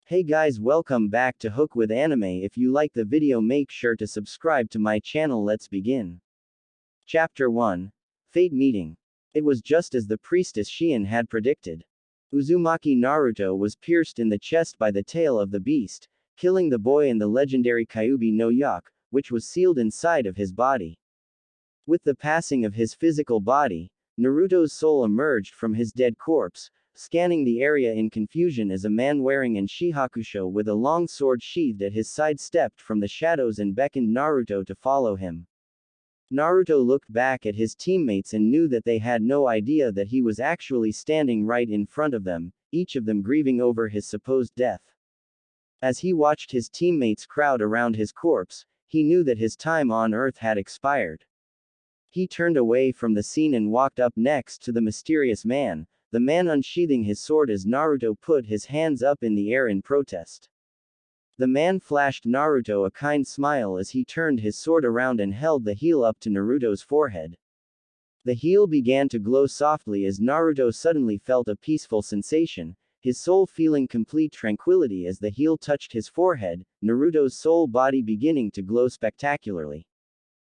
Hey guys, welcome back to Hook with Anime. If you like the video, make sure to subscribe to my channel. Let's begin. Chapter 1. Fate Meeting. It was just as the priestess Shion had predicted. Uzumaki Naruto was pierced in the chest by the tail of the beast, killing the boy and the legendary Kyuubi no Yaku, which was sealed inside of his body. With the passing of his physical body, Naruto's soul emerged from his dead corpse, scanning the area in confusion as a man wearing an shihakusho with a long sword sheathed at his side stepped from the shadows and beckoned Naruto to follow him. Naruto looked back at his teammates and knew that they had no idea that he was actually standing right in front of them, each of them grieving over his supposed death. As he watched his teammates crowd around his corpse, he knew that his time on Earth had expired. He turned away from the scene and walked up next to the mysterious man, the man unsheathing his sword as Naruto put his hands up in the air in protest. The man flashed Naruto a kind smile as he turned his sword around and held the heel up to Naruto's forehead. The heel began to glow softly as Naruto suddenly felt a peaceful sensation, his soul feeling complete tranquility as the heel touched his forehead, Naruto's soul body beginning to glow spectacularly.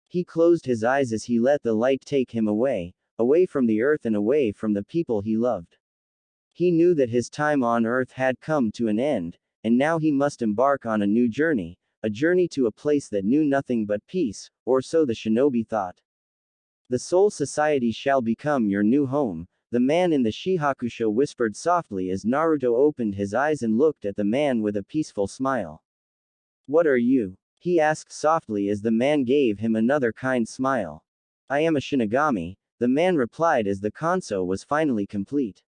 He closed his eyes as he let the light take him away from the earth and away from the people he loved. He knew that his time on Earth had come to an end, and now he must embark on a new journey, a journey to a place that knew nothing but peace, or so the shinobi thought. The Soul Society shall become your new home, the man in the shihakusho whispered softly as Naruto opened his eyes and looked at the man with a peaceful smile. What are you? He asked softly as the man gave him another kind smile. I am a Shinigami, the man replied as the console was finally complete.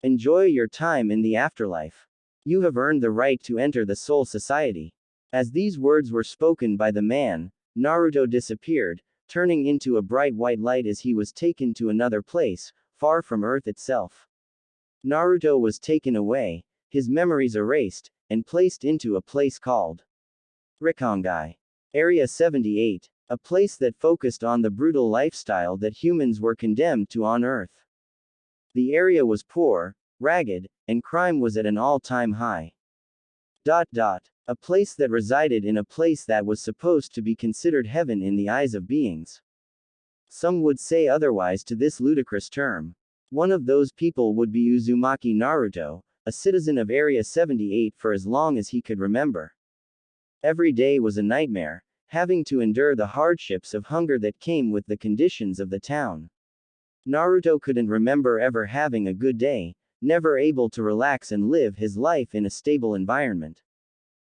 Enjoy your time in the afterlife. You have earned the right to enter the Soul Society. As these words were spoken by the man, Naruto disappeared, turning into a bright white light as he was taken to another place, far from Earth itself. Naruto was taken away, his memories erased, and placed into a place called Rikongai. Area 78. A place that focused on the brutal lifestyle that humans were condemned to on Earth. The area was poor, ragged, and crime was at an all-time high. A place that resided in a place that was supposed to be considered heaven in the eyes of beings. Some would say otherwise to this ludicrous term. One of those people would be Uzumaki Naruto, a citizen of Area 78 for as long as he could remember. Every day was a nightmare, having to endure the hardships of hunger that came with the conditions of the town. Naruto couldn't remember ever having a good day, never able to relax and live his life in a stable environment.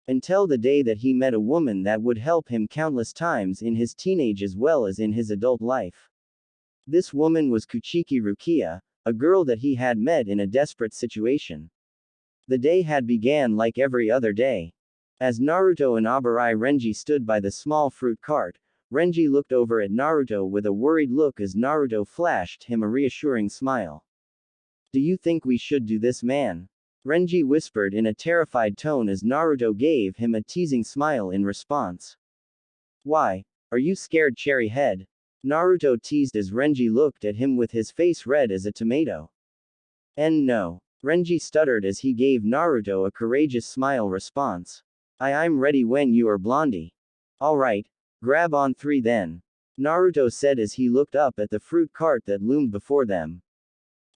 Until the day that he met a woman that would help him countless times in his teenage as well as in his adult life. This woman was Kuchiki Rukia, a girl that he had met in a desperate situation. The day had began like every other day. As Naruto and Abarai Renji stood by the small fruit cart, Renji looked over at Naruto with a worried look as Naruto flashed him a reassuring smile. Do you think we should do this, man? Renji whispered in a terrified tone as Naruto gave him a teasing smile in response. Why? Are you scared, cherry head? Naruto teased as Renji looked at him with his face red as a tomato. No. Renji stuttered as he gave Naruto a courageous smile response. I'm ready when you are, blondie. Alright, grab on 3 then. Naruto said as he looked up at the fruit cart that loomed before them.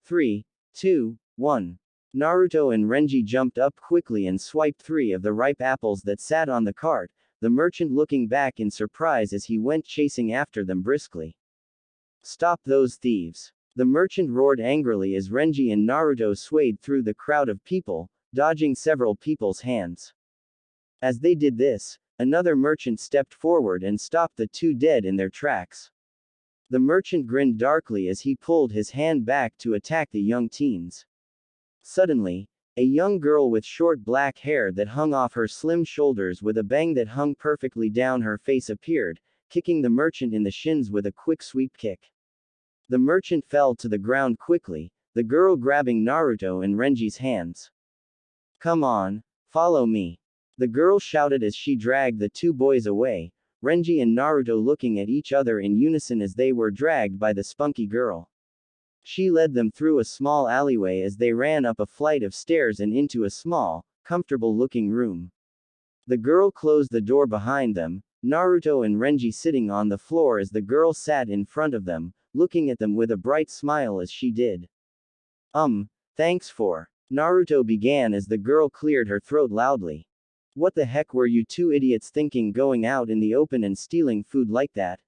3, 2, 1. Naruto and Renji jumped up quickly and swiped 3 of the ripe apples that sat on the cart, the merchant looking back in surprise as he went chasing after them briskly. Stop those thieves! The merchant roared angrily as Renji and Naruto swayed through the crowd of people, dodging several people's hands. As they did this, another merchant stepped forward and stopped the 2 dead in their tracks. The merchant grinned darkly as he pulled his hand back to attack the young teens. Suddenly, a young girl with short black hair that hung off her slim shoulders with a bang that hung perfectly down her face appeared, kicking the merchant in the shins with a quick sweep kick. The merchant fell to the ground quickly, the girl grabbing Naruto and Renji's hands. Come on, follow me. The girl shouted as she dragged the 2 boys away, Renji and Naruto looking at each other in unison as they were dragged by the spunky girl. She led them through a small alleyway as they ran up a flight of stairs and into a small, comfortable-looking room. The girl closed the door behind them, Naruto and Renji sitting on the floor as the girl sat in front of them, looking at them with a bright smile as she did. Thanks for. Naruto began as the girl cleared her throat loudly. What the heck were you two idiots thinking going out in the open and stealing food like that?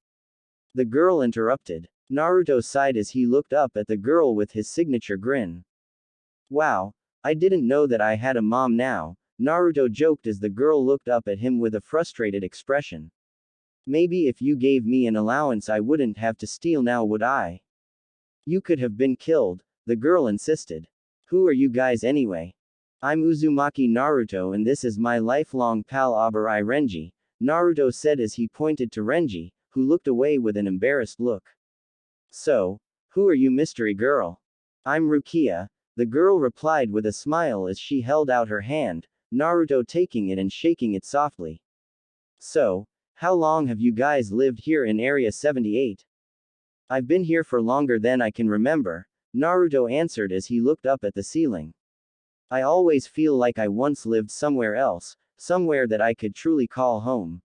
The girl interrupted. Naruto sighed as he looked up at the girl with his signature grin. Wow, I didn't know that I had a mom now, Naruto joked as the girl looked up at him with a frustrated expression. Maybe if you gave me an allowance I wouldn't have to steal now, would I? You could have been killed, the girl insisted. Who are you guys anyway? I'm Uzumaki Naruto and this is my lifelong pal Abarai Renji, Naruto said as he pointed to Renji, who looked away with an embarrassed look. So, who are you, mystery girl? I'm Rukia, the girl replied with a smile as she held out her hand, Naruto taking it and shaking it softly. So, how long have you guys lived here in Area 78? I've been here for longer than I can remember, Naruto answered as he looked up at the ceiling. I always feel like I once lived somewhere else, somewhere that I could truly call home.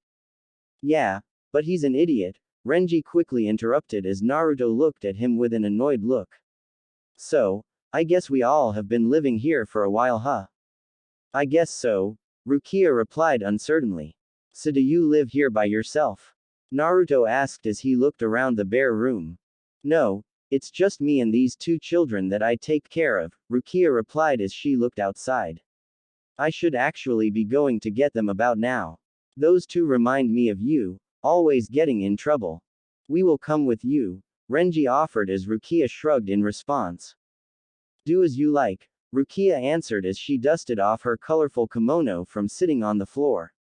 Yeah, but he's an idiot, Renji quickly interrupted as Naruto looked at him with an annoyed look. So, I guess we all have been living here for a while, huh? I guess so, Rukia replied uncertainly. So do you live here by yourself? Naruto asked as he looked around the bare room. No, it's just me and these two children that I take care of, Rukia replied as she looked outside. I should actually be going to get them about now. Those two remind me of you, always getting in trouble. We will come with you, Renji offered as Rukia shrugged in response. Do as you like, Rukia answered as she dusted off her colorful kimono from sitting on the floor.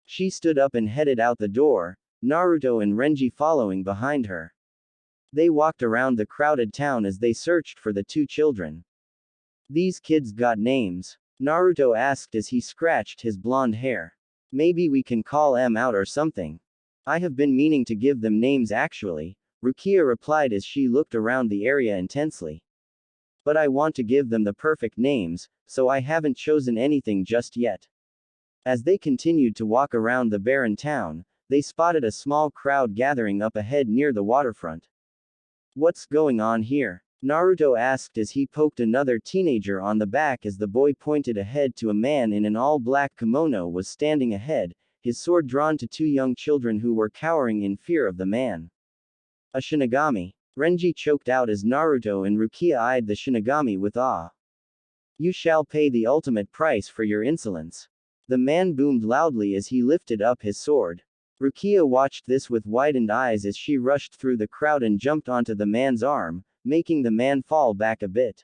She stood up and headed out the door, Naruto and Renji following behind her. They walked around the crowded town as they searched for the two children. These kids got names? Naruto asked as he scratched his blonde hair. Maybe we can call them out or something. I have been meaning to give them names actually, Rukia replied as she looked around the area intensely. But I want to give them the perfect names, so I haven't chosen anything just yet. As they continued to walk around the barren town, they spotted a small crowd gathering up ahead near the waterfront. What's going on here? Naruto asked as he poked another teenager on the back as the boy pointed ahead to a man in an all-black kimono was standing ahead, his sword drawn to two young children who were cowering in fear of the man. A Shinigami. Renji choked out as Naruto and Rukia eyed the Shinigami with awe. You shall pay the ultimate price for your insolence. The man boomed loudly as he lifted up his sword. Rukia watched this with widened eyes as she rushed through the crowd and jumped onto the man's arm, making the man fall back a bit.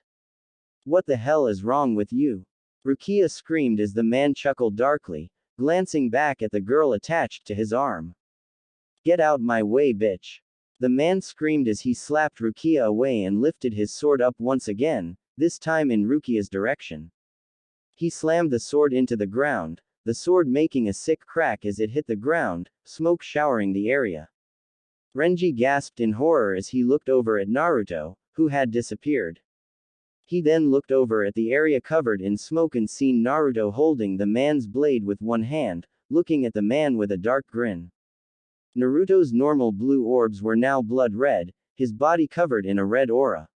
What the hell is wrong with you? Rukia screamed as the man chuckled darkly, glancing back at the girl attached to his arm. Get out my way, bitch. The man screamed as he slapped Rukia away and lifted his sword up once again, this time in Rukia's direction. He slammed the sword into the ground, the sword making a sick crack as it hit the ground, smoke showering the area. Renji gasped in horror as he looked over at Naruto, who had disappeared. He then looked over at the area covered in smoke and seen Naruto holding the man's blade with one hand, looking at the man with a dark grin. Naruto's normal blue orbs were now blood red, his body covered in a red aura.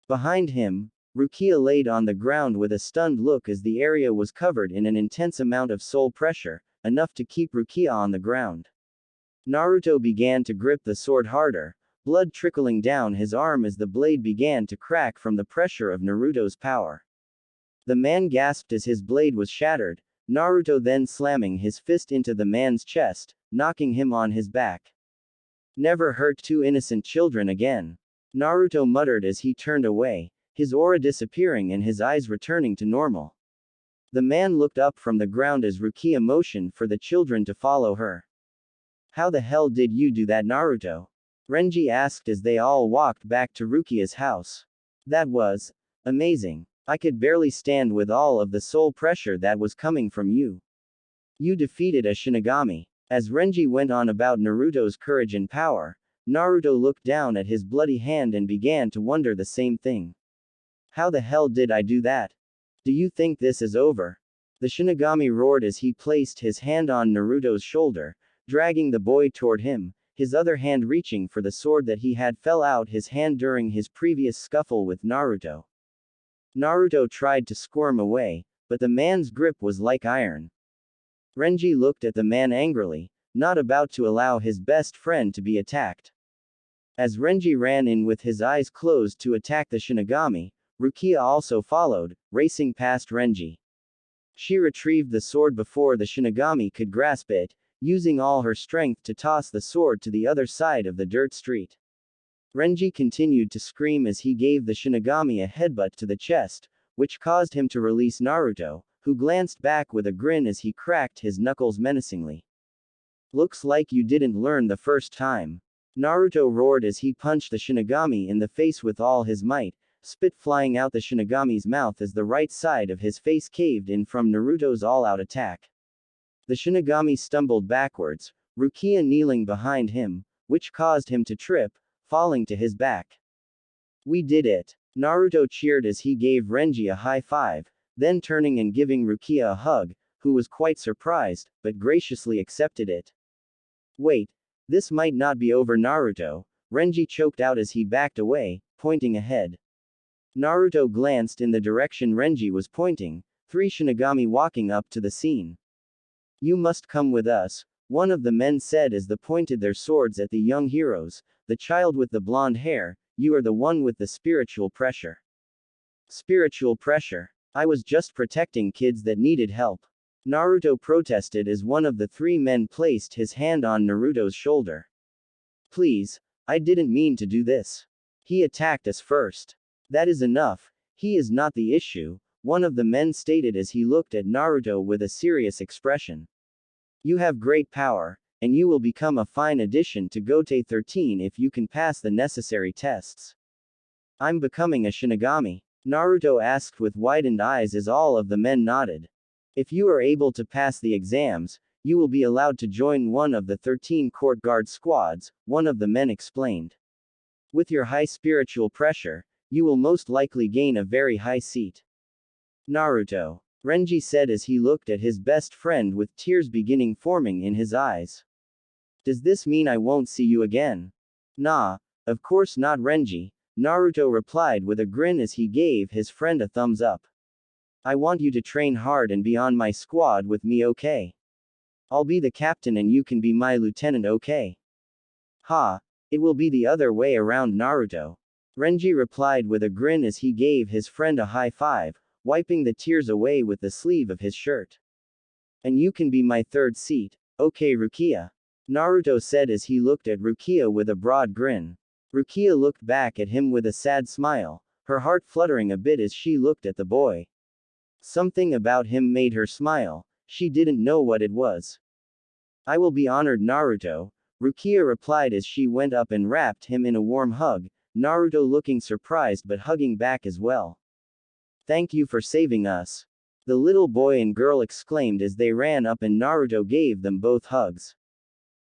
Behind him, Rukia laid on the ground with a stunned look as the area was covered in an intense amount of soul pressure, enough to keep Rukia on the ground. Naruto began to grip the sword harder, blood trickling down his arm as the blade began to crack from the pressure of Naruto's power. The man gasped as his blade was shattered, Naruto then slamming his fist into the man's chest, knocking him on his back. Never hurt two innocent children again. Naruto muttered as he turned away, his aura disappearing and his eyes returning to normal. The man looked up from the ground as Rukia motioned for the children to follow her. How the hell did you do that, Naruto? Renji asked as they all walked back to Rukia's house. That was amazing. I could barely stand with all of the soul pressure that was coming from you. You defeated a Shinigami. As Renji went on about Naruto's courage and power, Naruto looked down at his bloody hand and began to wonder the same thing. How the hell did I do that? Do you think this is over? The Shinigami roared as he placed his hand on Naruto's shoulder, dragging the boy toward him, his other hand reaching for the sword that he had fell out his hand during his previous scuffle with Naruto. Naruto tried to squirm away, but the man's grip was like iron. Renji looked at the man angrily, not about to allow his best friend to be attacked. As Renji ran in with his eyes closed to attack the Shinigami, Rukia also followed, racing past Renji. She retrieved the sword before the Shinigami could grasp it, using all her strength to toss the sword to the other side of the dirt street. Renji continued to scream as he gave the Shinigami a headbutt to the chest, which caused him to release Naruto, who glanced back with a grin as he cracked his knuckles menacingly. "Looks like you didn't learn the first time." Naruto roared as he punched the Shinigami in the face with all his might, spit flying out the Shinigami's mouth as the right side of his face caved in from Naruto's all-out attack. The Shinigami stumbled backwards, Rukia kneeling behind him, which caused him to trip, falling to his back. "We did it!" Naruto cheered as he gave Renji a high five, then turning and giving Rukia a hug, who was quite surprised, but graciously accepted it. "Wait, this might not be over, Naruto," Renji choked out as he backed away, pointing ahead. Naruto glanced in the direction Renji was pointing, 3 Shinigami walking up to the scene. "You must come with us," one of the men said as they pointed their swords at the young heroes. "The child with the blonde hair, you are the one with the spiritual pressure." "Spiritual pressure? I was just protecting kids that needed help." Naruto protested as one of the 3 men placed his hand on Naruto's shoulder. "Please, I didn't mean to do this. He attacked us first. That is enough, he is not the issue," one of the men stated as he looked at Naruto with a serious expression. "You have great power, and you will become a fine addition to Gote 13 if you can pass the necessary tests." "I'm becoming a Shinigami?" Naruto asked with widened eyes as all of the men nodded. "If you are able to pass the exams, you will be allowed to join one of the 13 court guard squads," one of the men explained. "With your high spiritual pressure, you will most likely gain a very high seat." "Naruto," Renji said as he looked at his best friend with tears beginning forming in his eyes. "Does this mean I won't see you again?" "Nah, of course not, Renji," Naruto replied with a grin as he gave his friend a thumbs up. "I want you to train hard and be on my squad with me, okay? I'll be the captain and you can be my lieutenant, okay?" "Ha, it will be the other way around, Naruto," Renji replied with a grin as he gave his friend a high five, wiping the tears away with the sleeve of his shirt. "And you can be my third seat, okay, Rukia?" Naruto said as he looked at Rukia with a broad grin. Rukia looked back at him with a sad smile, her heart fluttering a bit as she looked at the boy. Something about him made her smile, she didn't know what it was. "I will be honored, Naruto," Rukia replied as she went up and wrapped him in a warm hug, Naruto looking surprised but hugging back as well. "Thank you for saving us," the little boy and girl exclaimed as they ran up and Naruto gave them both hugs.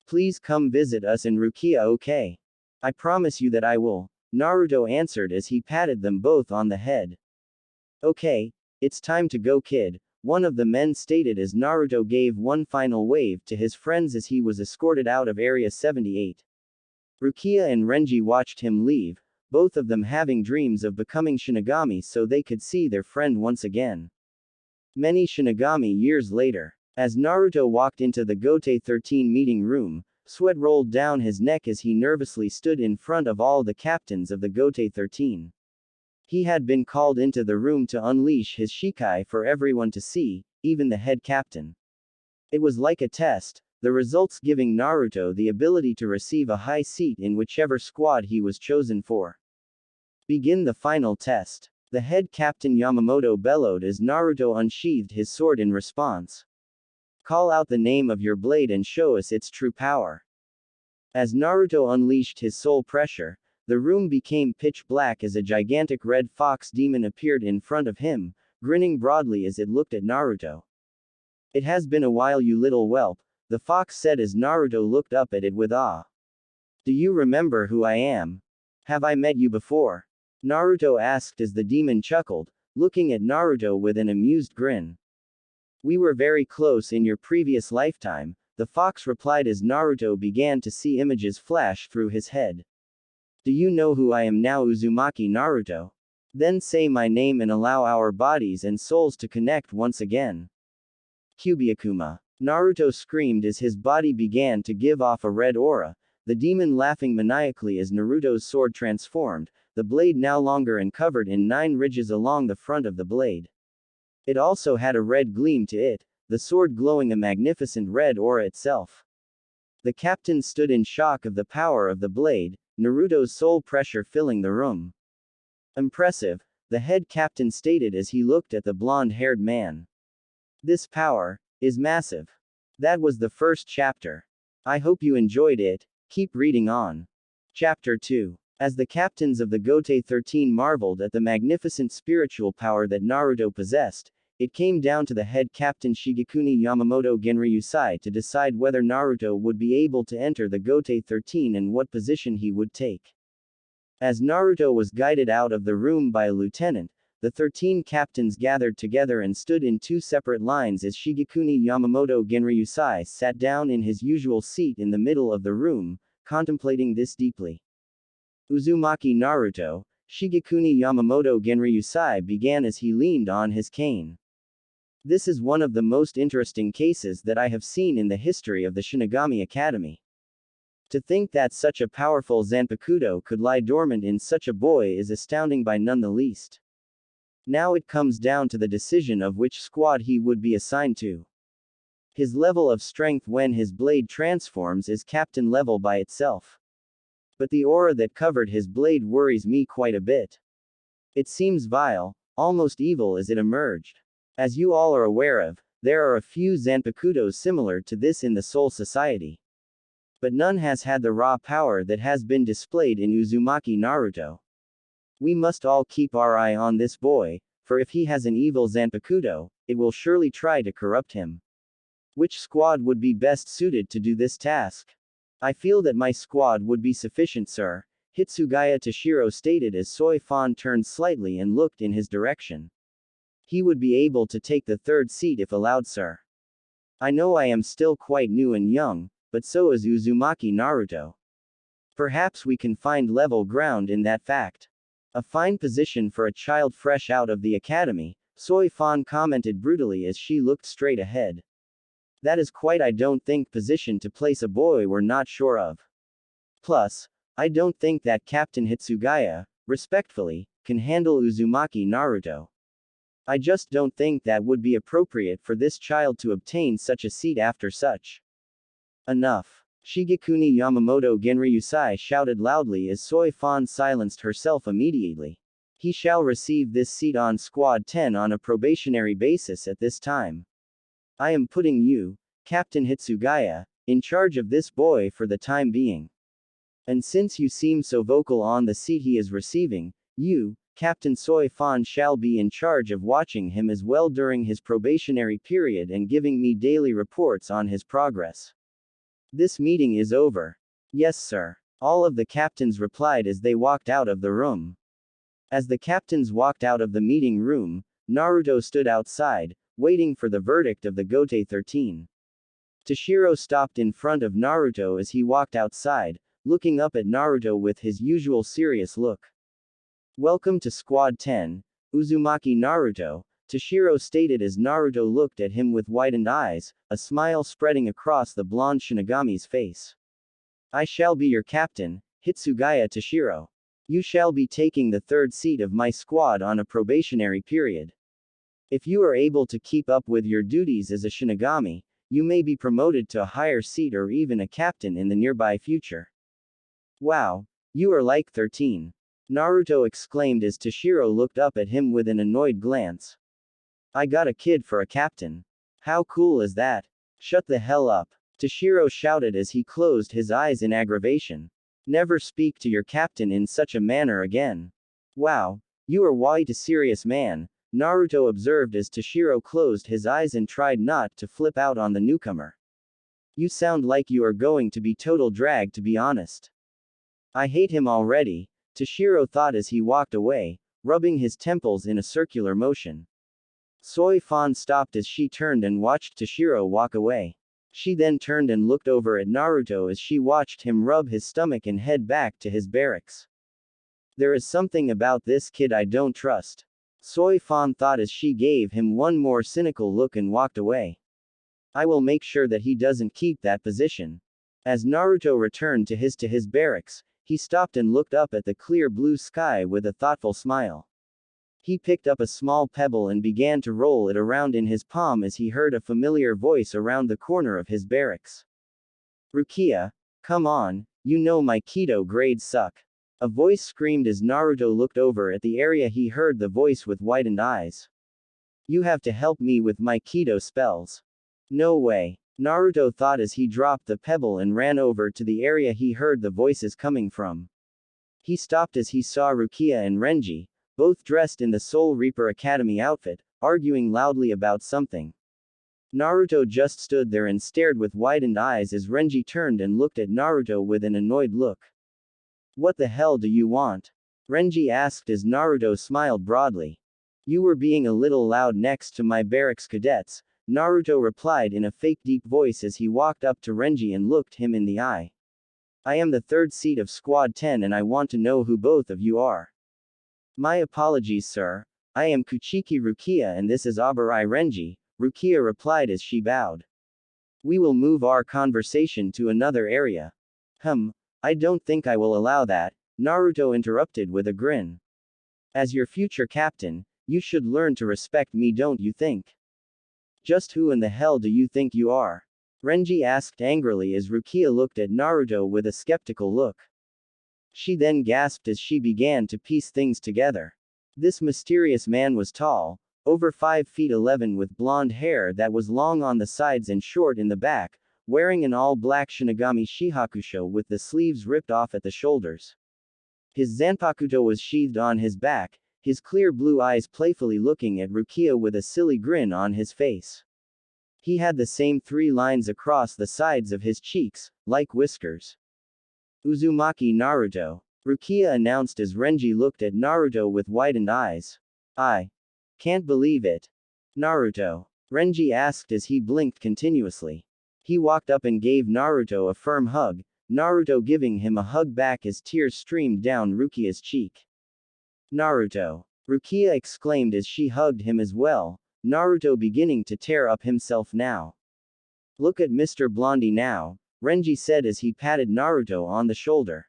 "Please come visit us in Rukia, okay? I promise you that I will," Naruto answered as he patted them both on the head. "Okay, it's time to go, kid," one of the men stated as Naruto gave one final wave to his friends as he was escorted out of Area 78. Rukia and Renji watched him leave, both of them having dreams of becoming Shinigami so they could see their friend once again. Many Shinigami years later, as Naruto walked into the Gote 13 meeting room, sweat rolled down his neck as he nervously stood in front of all the captains of the Gote 13. He had been called into the room to unleash his Shikai for everyone to see, even the head captain. It was like a test, the results giving Naruto the ability to receive a high seat in whichever squad he was chosen for. "Begin the final test," the head captain Yamamoto bellowed as Naruto unsheathed his sword in response. "Call out the name of your blade and show us its true power." As Naruto unleashed his soul pressure, the room became pitch black as a gigantic red fox demon appeared in front of him, grinning broadly as it looked at Naruto. "It has been a while, you little whelp," the fox said as Naruto looked up at it with awe. "Do you remember who I am? Have I met you before?" Naruto asked as the demon chuckled, looking at Naruto with an amused grin. We were very close in your previous lifetime, the fox replied as Naruto began to see images flash through his head. Do you know who I am now, Uzumaki Naruto? Then say my name and allow our bodies and souls to connect once again. Kyubiakuma. Naruto screamed as his body began to give off a red aura, the demon laughing maniacally as Naruto's sword transformed, the blade now longer and covered in 9 ridges along the front of the blade. It also had a red gleam to it, the sword glowing a magnificent red aura itself. The captain stood in shock of the power of the blade, Naruto's soul pressure filling the room. Impressive, the head captain stated as he looked at the blonde-haired man. This power is massive. That was the first chapter. I hope you enjoyed it. Keep reading on. Chapter 2. As the captains of the Gote 13 marveled at the magnificent spiritual power that Naruto possessed, it came down to the head captain Shigekuni Yamamoto Genryusai to decide whether Naruto would be able to enter the Gote 13 and what position he would take. As Naruto was guided out of the room by a lieutenant, the 13 captains gathered together and stood in 2 separate lines as Shigekuni Yamamoto Genryusai sat down in his usual seat in the middle of the room, contemplating this deeply. Uzumaki Naruto, Shigekuni Yamamoto Genryusai began as he leaned on his cane. This is one of the most interesting cases that I have seen in the history of the Shinigami Academy. To think that such a powerful Zanpakuto could lie dormant in such a boy is astounding by none the least. Now it comes down to the decision of which squad he would be assigned to. His level of strength when his blade transforms is captain level by itself. But the aura that covered his blade worries me quite a bit. It seems vile, almost evil as it emerged. As you all are aware of, there are a few Zanpakutos similar to this in the Soul Society. But none has had the raw power that has been displayed in Uzumaki Naruto. We must all keep our eye on this boy, for if he has an evil Zanpakuto, it will surely try to corrupt him. Which squad would be best suited to do this task? I feel that my squad would be sufficient, sir, Hitsugaya Toshiro stated as Soi Fan turned slightly and looked in his direction. He would be able to take the 3rd seat if allowed, sir. I know I am still quite new and young, but so is Uzumaki Naruto. Perhaps we can find level ground in that fact. A fine position for a child fresh out of the academy, Soi Fan commented brutally as she looked straight ahead. That is quite I don't think position to place a boy we're not sure of. Plus, I don't think that Captain Hitsugaya, respectfully, can handle Uzumaki Naruto. I just don't think that would be appropriate for this child to obtain such a seat after such. Enough. Shigekuni Yamamoto Genryusai shouted loudly as Soi Fan silenced herself immediately. He shall receive this seat on Squad 10 on a probationary basis at this time. I am putting you, Captain Hitsugaya, in charge of this boy for the time being. And since you seem so vocal on the seat he is receiving, you, Captain Soi Fan shall be in charge of watching him as well during his probationary period and giving me daily reports on his progress. This meeting is over. Yes, sir. All of the captains replied as they walked out of the room. As the captains walked out of the meeting room, Naruto stood outside, waiting for the verdict of the Gote 13. Toshiro stopped in front of Naruto as he walked outside, looking up at Naruto with his usual serious look. Welcome to Squad 10, Uzumaki Naruto, Toshiro stated as Naruto looked at him with widened eyes, a smile spreading across the blonde Shinigami's face. I shall be your captain, Hitsugaya Toshiro. You shall be taking the 3rd seat of my squad on a probationary period. If you are able to keep up with your duties as a Shinigami, you may be promoted to a higher seat or even a captain in the nearby future. Wow, you are like 13. Naruto exclaimed as Toshiro looked up at him with an annoyed glance. I got a kid for a captain. How cool is that? Shut the hell up. Toshiro shouted as he closed his eyes in aggravation. Never speak to your captain in such a manner again. Wow, you are quite a serious man, Naruto observed as Toshiro closed his eyes and tried not to flip out on the newcomer. You sound like you are going to be total drag, to be honest. I hate him already, Toshiro thought as he walked away, rubbing his temples in a circular motion. Soy Fan stopped as she turned and watched Toshiro walk away. She then turned and looked over at Naruto as she watched him rub his stomach and head back to his barracks. There is something about this kid I don't trust. Soy Fan thought as she gave him one more cynical look and walked away. I will make sure that he doesn't keep that position. As Naruto returned to his barracks, he stopped and looked up at the clear blue sky with a thoughtful smile. He picked up a small pebble and began to roll it around in his palm as he heard a familiar voice around the corner of his barracks. Rukia, come on, you know my Kido grades suck. A voice screamed as Naruto looked over at the area. He heard the voice with widened eyes. You have to help me with my Kido spells. No way. Naruto thought as he dropped the pebble and ran over to the area he heard the voices coming from. He stopped as he saw Rukia and Renji, both dressed in the Soul Reaper Academy outfit, arguing loudly about something. Naruto just stood there and stared with widened eyes as Renji turned and looked at Naruto with an annoyed look. What the hell do you want? Renji asked as Naruto smiled broadly. You were being a little loud next to my barracks cadets, Naruto replied in a fake deep voice as he walked up to Renji and looked him in the eye. I am the third seat of Squad 10 and I want to know who both of you are. My apologies, sir. I am Kuchiki Rukia and this is Abarai Renji, Rukia replied as she bowed. We will move our conversation to another area. I don't think I will allow that, Naruto interrupted with a grin. As your future captain, you should learn to respect me, don't you think? Just who in the hell do you think you are? Renji asked angrily as Rukia looked at Naruto with a skeptical look. She then gasped as she began to piece things together. This mysterious man was tall, over 5 feet 11 with blonde hair that was long on the sides and short in the back, wearing an all-black Shinigami Shihakusho with the sleeves ripped off at the shoulders. His Zanpakuto was sheathed on his back, his clear blue eyes playfully looking at Rukia with a silly grin on his face. He had the same 3 lines across the sides of his cheeks, like whiskers. Uzumaki Naruto, Rukia announced as Renji looked at Naruto with widened eyes. I can't believe it. Naruto, Renji asked as he blinked continuously. He walked up and gave Naruto a firm hug, Naruto giving him a hug back as tears streamed down Rukia's cheek. Naruto, Rukia exclaimed as she hugged him as well, Naruto beginning to tear up himself now. Look at Mr. Blondie now, Renji said as he patted Naruto on the shoulder.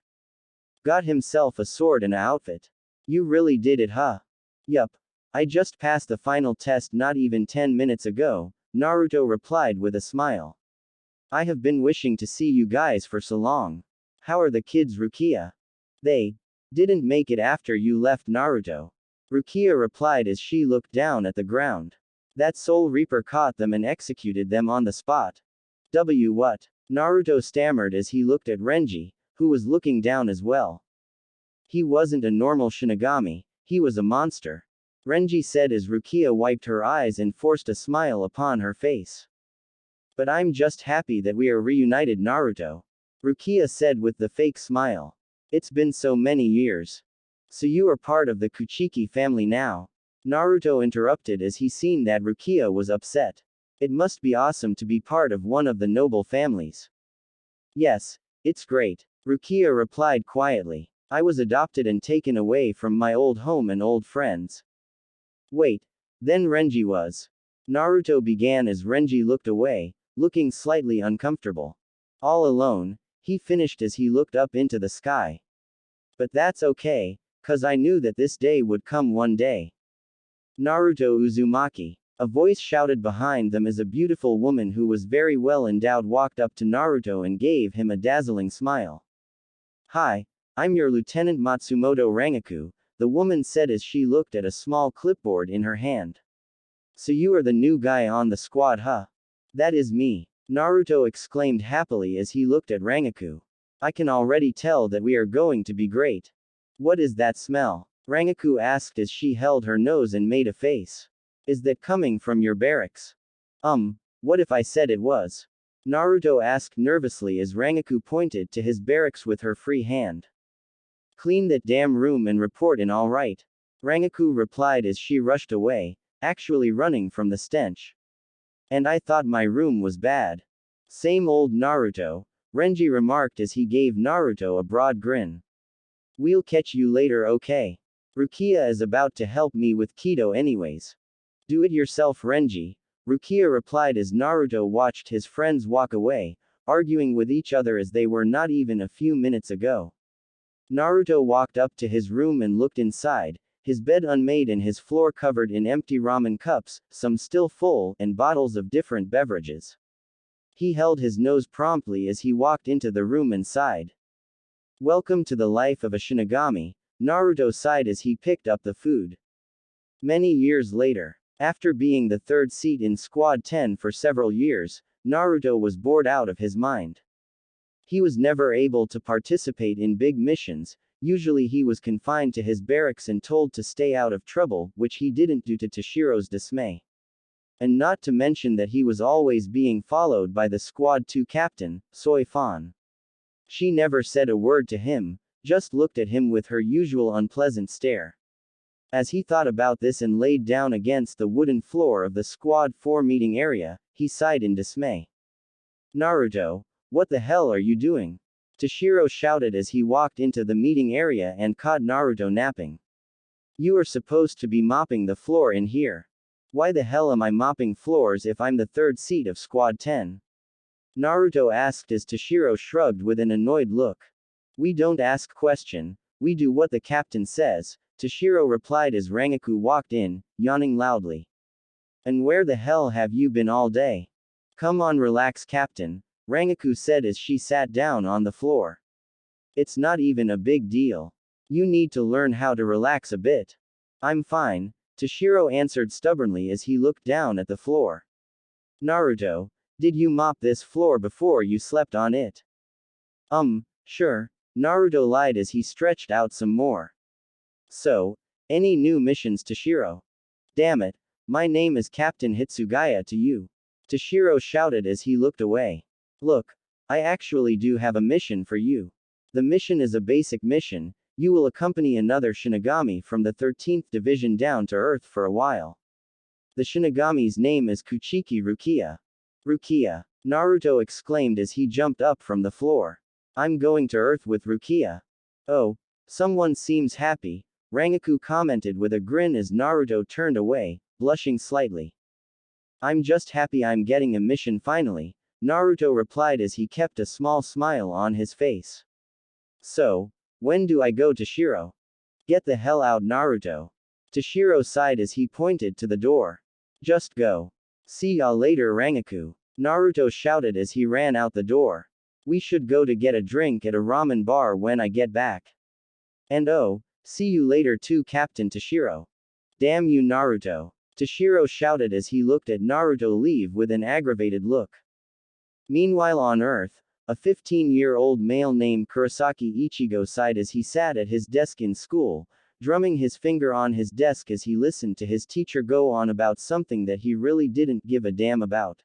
Got himself a sword and a outfit. You really did it, huh? Yup. I just passed the final test not even 10 minutes ago, Naruto replied with a smile. I have been wishing to see you guys for so long. How are the kids, Rukia? They didn't make it after you left, Naruto. Rukia replied as she looked down at the ground. That Soul Reaper caught them and executed them on the spot. What? Naruto stammered as he looked at Renji, who was looking down as well. He wasn't a normal Shinigami, he was a monster. Renji said as Rukia wiped her eyes and forced a smile upon her face. But I'm just happy that we are reunited, Naruto. Rukia said with the fake smile. It's been so many years. So you are part of the Kuchiki family now? Naruto interrupted as he seen that Rukia was upset. It must be awesome to be part of one of the noble families. Yes, it's great, Rukia replied quietly. I was adopted and taken away from my old home and old friends. Wait, then Renji was. Naruto began as Renji looked away, looking slightly uncomfortable. All alone, he finished as he looked up into the sky. But that's okay, 'cause I knew that this day would come one day. Naruto Uzumaki. A voice shouted behind them as a beautiful woman who was very well endowed walked up to Naruto and gave him a dazzling smile. Hi, I'm your Lieutenant Matsumoto Rangaku, the woman said as she looked at a small clipboard in her hand. So you are the new guy on the squad, huh? That is me, Naruto exclaimed happily as he looked at Rangaku. I can already tell that we are going to be great. What is that smell? Rangaku asked as she held her nose and made a face. Is that coming from your barracks? What if I said it was? Naruto asked nervously as Rangaku pointed to his barracks with her free hand. Clean that damn room and report in, all right. Rangaku replied as she rushed away, actually running from the stench. And I thought my room was bad. Same old Naruto, Renji remarked as he gave Naruto a broad grin. We'll catch you later, okay? Rukia is about to help me with keto anyways. Do it yourself, Renji, Rukia replied as Naruto watched his friends walk away, arguing with each other as they were not even a few minutes ago. Naruto walked up to his room and looked inside, his bed unmade and his floor covered in empty ramen cups, some still full, and bottles of different beverages. He held his nose promptly as he walked into the room and sighed. Welcome to the life of a Shinigami, Naruto sighed as he picked up the food. Many years later, after being the third seat in Squad 10 for several years, Naruto was bored out of his mind. He was never able to participate in big missions, usually he was confined to his barracks and told to stay out of trouble, which he didn't do to Tashiro's dismay. And not to mention that he was always being followed by the Squad 2 captain, Soi Fan. She never said a word to him, just looked at him with her usual unpleasant stare. As he thought about this and laid down against the wooden floor of the Squad 4 meeting area, he sighed in dismay. Naruto, what the hell are you doing? Tashiro shouted as he walked into the meeting area and caught Naruto napping. You are supposed to be mopping the floor in here. Why the hell am I mopping floors if I'm the third seat of Squad 10? Naruto asked as Tashiro shrugged with an annoyed look. We don't ask question, we do what the captain says, Tashiro replied as Rangaku walked in, yawning loudly. And where the hell have you been all day? Come on, relax, Captain, Rangaku said as she sat down on the floor. It's not even a big deal. You need to learn how to relax a bit. I'm fine, Tashiro answered stubbornly as he looked down at the floor. Naruto, did you mop this floor before you slept on it? Sure, Naruto lied as he stretched out some more. So, any new missions, Tashiro? Damn it, my name is Captain Hitsugaya to you. Tashiro shouted as he looked away. Look, I actually do have a mission for you. The mission is a basic mission, you will accompany another Shinigami from the 13th Division down to Earth for a while. The Shinigami's name is Kuchiki Rukia. Rukia, Naruto exclaimed as he jumped up from the floor. I'm going to Earth with Rukia. Oh, someone seems happy, Rangaku commented with a grin as Naruto turned away, blushing slightly. I'm just happy I'm getting a mission finally, Naruto replied as he kept a small smile on his face. So, when do I go, Tashiro? Get the hell out, Naruto. Tashiro sighed as he pointed to the door. Just go. See ya later, Rangaku, Naruto shouted as he ran out the door. We should go to get a drink at a ramen bar when I get back. And oh, see you later too, Captain Tashiro. Damn you, Naruto, Tashiro shouted as he looked at Naruto leave with an aggravated look. Meanwhile on Earth, a 15-year-old male named Kurosaki Ichigo sighed as he sat at his desk in school, drumming his finger on his desk as he listened to his teacher go on about something that he really didn't give a damn about.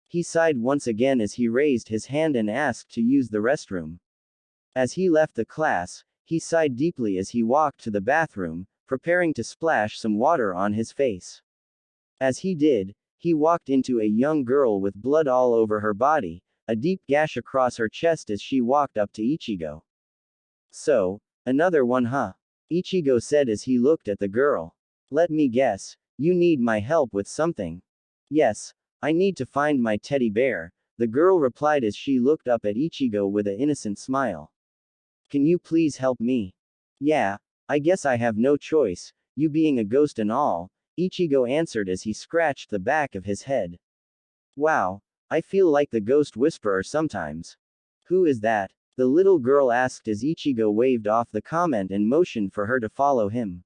He sighed once again as he raised his hand and asked to use the restroom. As he left the class, he sighed deeply as he walked to the bathroom, preparing to splash some water on his face. As he did, he walked into a young girl with blood all over her body, a deep gash across her chest as she walked up to Ichigo. So, another one, huh? Ichigo said as he looked at the girl. Let me guess, you need my help with something. Yes, I need to find my teddy bear, the girl replied as she looked up at Ichigo with an innocent smile. Can you please help me? Yeah, I guess I have no choice, you being a ghost and all, Ichigo answered as he scratched the back of his head. Wow, I feel like the ghost whisperer sometimes. Who is that? The little girl asked as Ichigo waved off the comment and motioned for her to follow him.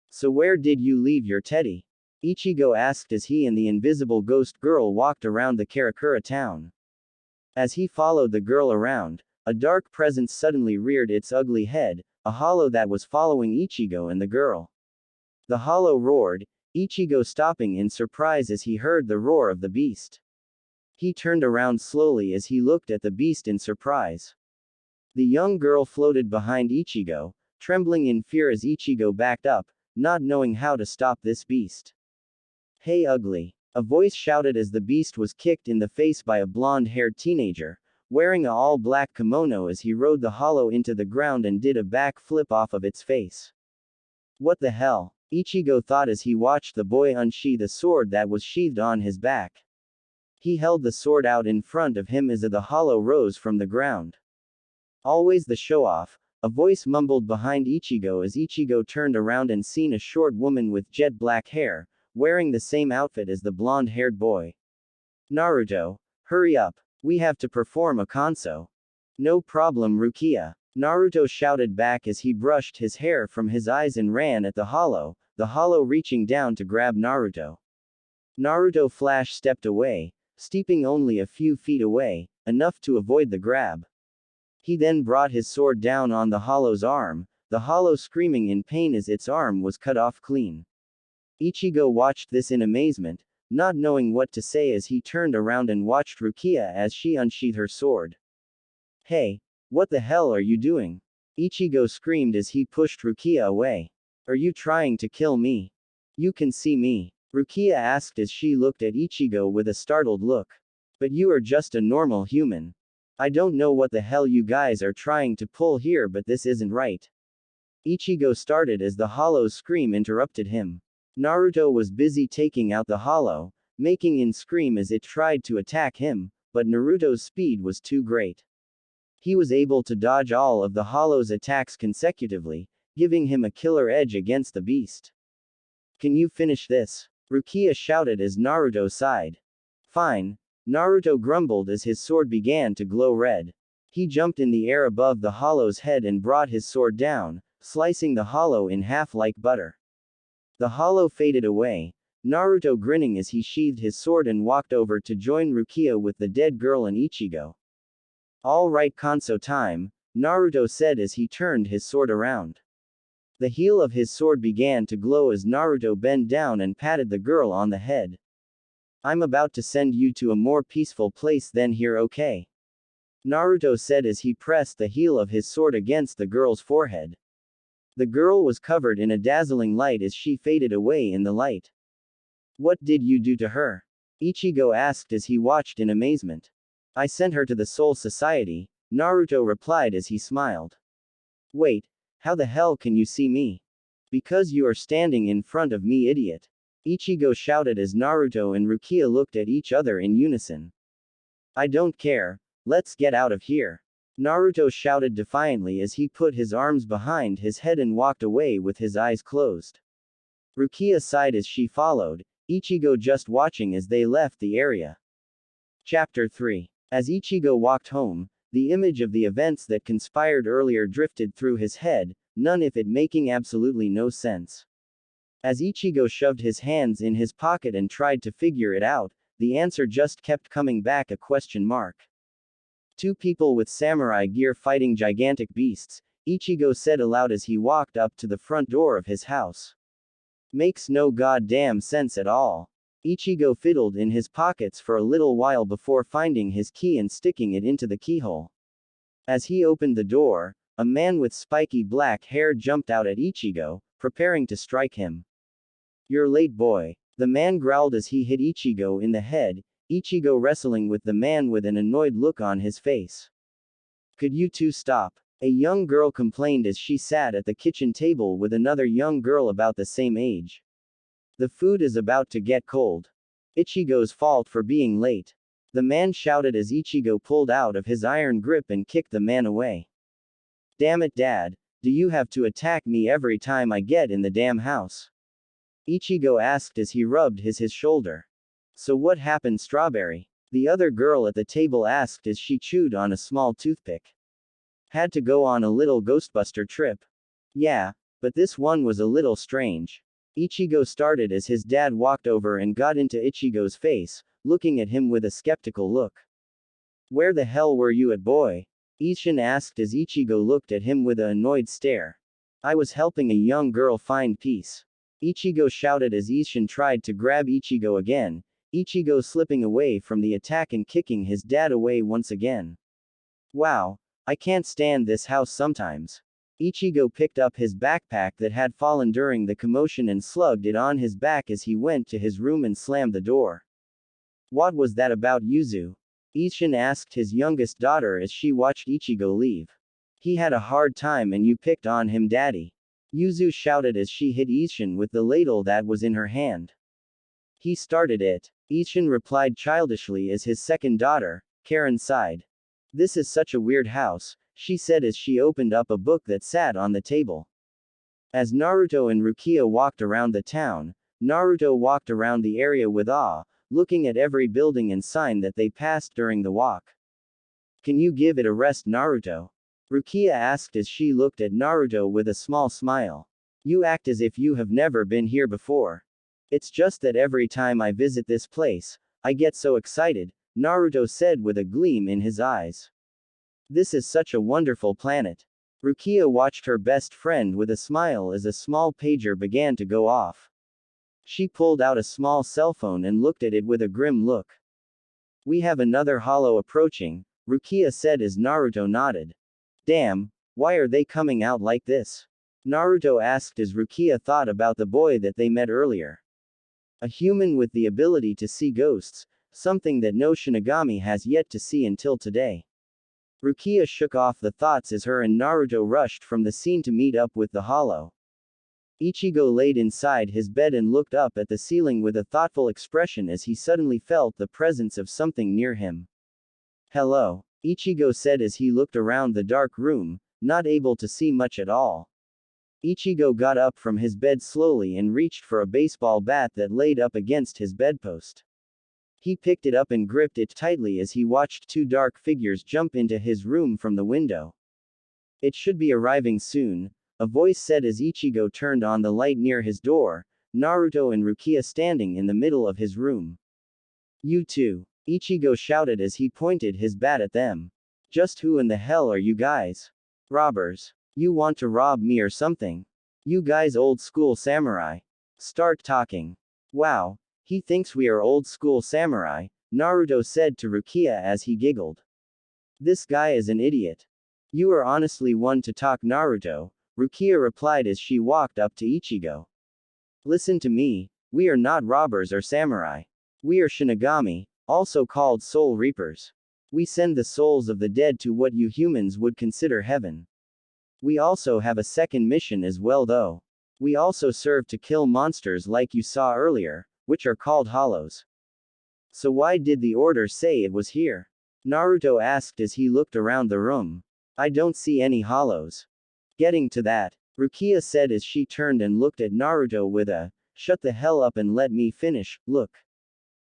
So where did you leave your teddy? Ichigo asked as he and the invisible ghost girl walked around the Karakura town. As he followed the girl around, a dark presence suddenly reared its ugly head, a hollow that was following Ichigo and the girl. The hollow roared, Ichigo stopping in surprise as he heard the roar of the beast. He turned around slowly as he looked at the beast in surprise. The young girl floated behind Ichigo, trembling in fear as Ichigo backed up, not knowing how to stop this beast. Hey ugly. A voice shouted as the beast was kicked in the face by a blonde-haired teenager, wearing a all-black kimono as he rode the hollow into the ground and did a back flip off of its face. What the hell? Ichigo thought as he watched the boy unsheath a sword that was sheathed on his back. He held the sword out in front of him as the hollow rose from the ground. Always the show-off, a voice mumbled behind Ichigo as Ichigo turned around and seen a short woman with jet black hair, wearing the same outfit as the blonde-haired boy. Naruto, hurry up. We have to perform a kanso. No problem, Rukia. Naruto shouted back as he brushed his hair from his eyes and ran at the hollow reaching down to grab Naruto. Naruto flash stepped away, stepping only a few feet away, enough to avoid the grab. He then brought his sword down on the hollow's arm, the hollow screaming in pain as its arm was cut off clean. Ichigo watched this in amazement, not knowing what to say as he turned around and watched Rukia as she unsheathed her sword. Hey, what the hell are you doing? Ichigo screamed as he pushed Rukia away. Are you trying to kill me? You can see me. Rukia asked as she looked at Ichigo with a startled look. But you are just a normal human. I don't know what the hell you guys are trying to pull here, but this isn't right. Ichigo started as the hollow's scream interrupted him. Naruto was busy taking out the hollow, making it scream as it tried to attack him, but Naruto's speed was too great. He was able to dodge all of the hollow's attacks consecutively, giving him a killer edge against the beast. Can you finish this? Rukia shouted as Naruto sighed. Fine. Naruto grumbled as his sword began to glow red. He jumped in the air above the hollow's head and brought his sword down, slicing the hollow in half like butter. The hollow faded away, Naruto grinning as he sheathed his sword and walked over to join Rukia with the dead girl and Ichigo. All right, Kanso time, Naruto said as he turned his sword around. The heel of his sword began to glow as Naruto bent down and patted the girl on the head. I'm about to send you to a more peaceful place than here, okay? Naruto said as he pressed the heel of his sword against the girl's forehead. The girl was covered in a dazzling light as she faded away in the light. What did you do to her? Ichigo asked as he watched in amazement. I sent her to the Soul Society, Naruto replied as he smiled. Wait, how the hell can you see me? Because you are standing in front of me, idiot. Ichigo shouted as Naruto and Rukia looked at each other in unison. I don't care, let's get out of here. Naruto shouted defiantly as he put his arms behind his head and walked away with his eyes closed. Rukia sighed as she followed, Ichigo just watching as they left the area. Chapter 3. As Ichigo walked home, the image of the events that conspired earlier drifted through his head, none of it making absolutely no sense. As Ichigo shoved his hands in his pocket and tried to figure it out, the answer just kept coming back, a question mark. Two people with samurai gear fighting gigantic beasts, Ichigo said aloud as he walked up to the front door of his house. Makes no goddamn sense at all. Ichigo fiddled in his pockets for a little while before finding his key and sticking it into the keyhole. As he opened the door, a man with spiky black hair jumped out at Ichigo, preparing to strike him. You're late, boy. The man growled as he hit Ichigo in the head, Ichigo wrestling with the man with an annoyed look on his face. Could you two stop? A young girl complained as she sat at the kitchen table with another young girl about the same age. The food is about to get cold. Ichigo's fault for being late. The man shouted as Ichigo pulled out of his iron grip and kicked the man away. Damn it, Dad, do you have to attack me every time I get in the damn house? Ichigo asked as he rubbed his shoulder. So what happened, Strawberry? The other girl at the table asked as she chewed on a small toothpick. Had to go on a little Ghostbuster trip. Yeah, but this one was a little strange. Ichigo started as his dad walked over and got into Ichigo's face, looking at him with a skeptical look. Where the hell were you at, boy? Ishin asked as Ichigo looked at him with an annoyed stare. I was helping a young girl find peace. Ichigo shouted as Ishin tried to grab Ichigo again, Ichigo slipping away from the attack and kicking his dad away once again. Wow, I can't stand this house sometimes. Ichigo picked up his backpack that had fallen during the commotion and slugged it on his back as he went to his room and slammed the door. What was that about, Yuzu? Ishin asked his youngest daughter as she watched Ichigo leave. He had a hard time and you picked on him, daddy. Yuzu shouted as she hit Ishin with the ladle that was in her hand. He started it. Ishin replied childishly as his second daughter, Karen, sighed. This is such a weird house, she said as she opened up a book that sat on the table. As Naruto and Rukia walked around the town, Naruto walked around the area with awe, looking at every building and sign that they passed during the walk. Can you give it a rest, Naruto? Rukia asked as she looked at Naruto with a small smile. You act as if you have never been here before. It's just that every time I visit this place, I get so excited, Naruto said with a gleam in his eyes. This is such a wonderful planet. Rukia watched her best friend with a smile as a small pager began to go off. She pulled out a small cell phone and looked at it with a grim look. We have another hollow approaching, Rukia said as Naruto nodded. Damn, why are they coming out like this? Naruto asked as Rukia thought about the boy that they met earlier. A human with the ability to see ghosts, something that no Shinigami has yet to see until today. Rukia shook off the thoughts as her and Naruto rushed from the scene to meet up with the hollow. Ichigo laid inside his bed and looked up at the ceiling with a thoughtful expression as he suddenly felt the presence of something near him. Hello, Ichigo said as he looked around the dark room, not able to see much at all. Ichigo got up from his bed slowly and reached for a baseball bat that laid up against his bedpost. He picked it up and gripped it tightly as he watched two dark figures jump into his room from the window. It should be arriving soon, a voice said as Ichigo turned on the light near his door, Naruto and Rukia standing in the middle of his room. You two, Ichigo shouted as he pointed his bat at them. Just who in the hell are you guys? Robbers. You want to rob me or something? You guys old school samurai. Start talking. Wow, he thinks we are old school samurai, Naruto said to Rukia as he giggled. This guy is an idiot. You are honestly one to talk, Naruto, Rukia replied as she walked up to Ichigo. Listen to me, we are not robbers or samurai. We are Shinigami, also called soul reapers. We send the souls of the dead to what you humans would consider heaven. We also have a second mission as well though. We also serve to kill monsters like you saw earlier, which are called hollows. So why did the order say it was here? Naruto asked as he looked around the room. I don't see any hollows. Getting to that, Rukia said as she turned and looked at Naruto with a, shut the hell up and let me finish, look.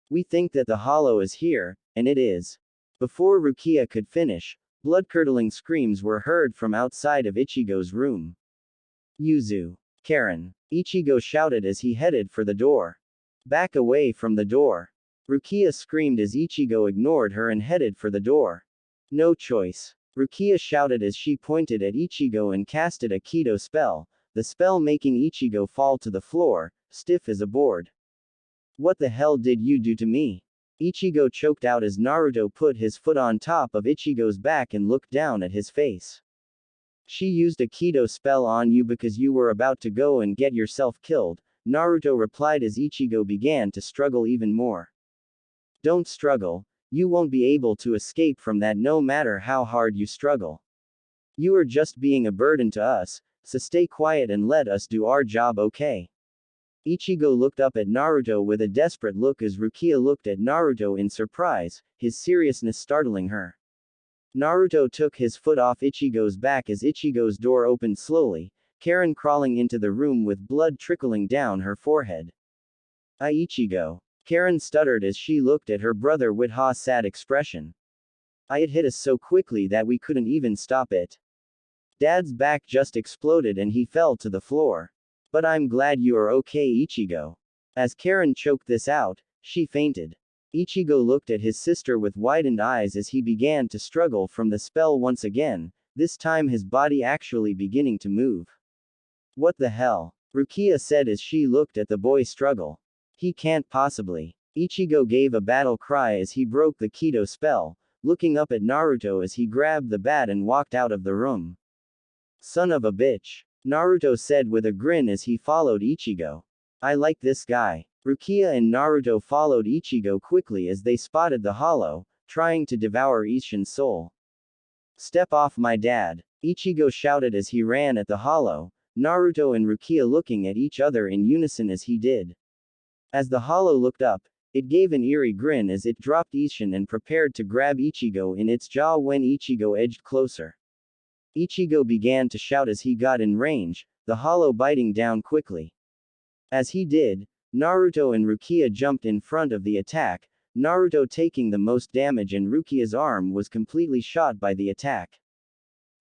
We think that the hollow is here, and it is. Before Rukia could finish, blood-curdling screams were heard from outside of Ichigo's room. Yuzu. Karen. Ichigo shouted as he headed for the door. Back away from the door. Rukia screamed as Ichigo ignored her and headed for the door. No choice. Rukia shouted as she pointed at Ichigo and casted a Kido spell, the spell making Ichigo fall to the floor, stiff as a board. What the hell did you do to me? Ichigo choked out as Naruto put his foot on top of Ichigo's back and looked down at his face. She used a Kido spell on you because you were about to go and get yourself killed, Naruto replied as Ichigo began to struggle even more. Don't struggle, you won't be able to escape from that no matter how hard you struggle. You are just being a burden to us, so stay quiet and let us do our job, okay? Ichigo looked up at Naruto with a desperate look as Rukia looked at Naruto in surprise, his seriousness startling her. Naruto took his foot off Ichigo's back as Ichigo's door opened slowly, Karen crawling into the room with blood trickling down her forehead. Ichigo. Karen stuttered as she looked at her brother with a sad expression. It hit us so quickly that we couldn't even stop it. Dad's back just exploded and he fell to the floor. But I'm glad you are okay, Ichigo. As Karen choked this out, she fainted. Ichigo looked at his sister with widened eyes as he began to struggle from the spell once again, this time his body actually beginning to move. What the hell? Rukia said as she looked at the boy struggle. He can't possibly. Ichigo gave a battle cry as he broke the Kido spell, looking up at Naruto as he grabbed the bat and walked out of the room. Son of a bitch. Naruto said with a grin as he followed Ichigo. I like this guy. Rukia and Naruto followed Ichigo quickly as they spotted the hollow, trying to devour Ishin's soul. Step off my dad. Ichigo shouted as he ran at the hollow, Naruto and Rukia looking at each other in unison as he did. As the hollow looked up, it gave an eerie grin as it dropped Ishin and prepared to grab Ichigo in its jaw when Ichigo edged closer. Ichigo began to shout as he got in range, the hollow biting down quickly. As he did, Naruto and Rukia jumped in front of the attack, Naruto taking the most damage and Rukia's arm was completely shot by the attack.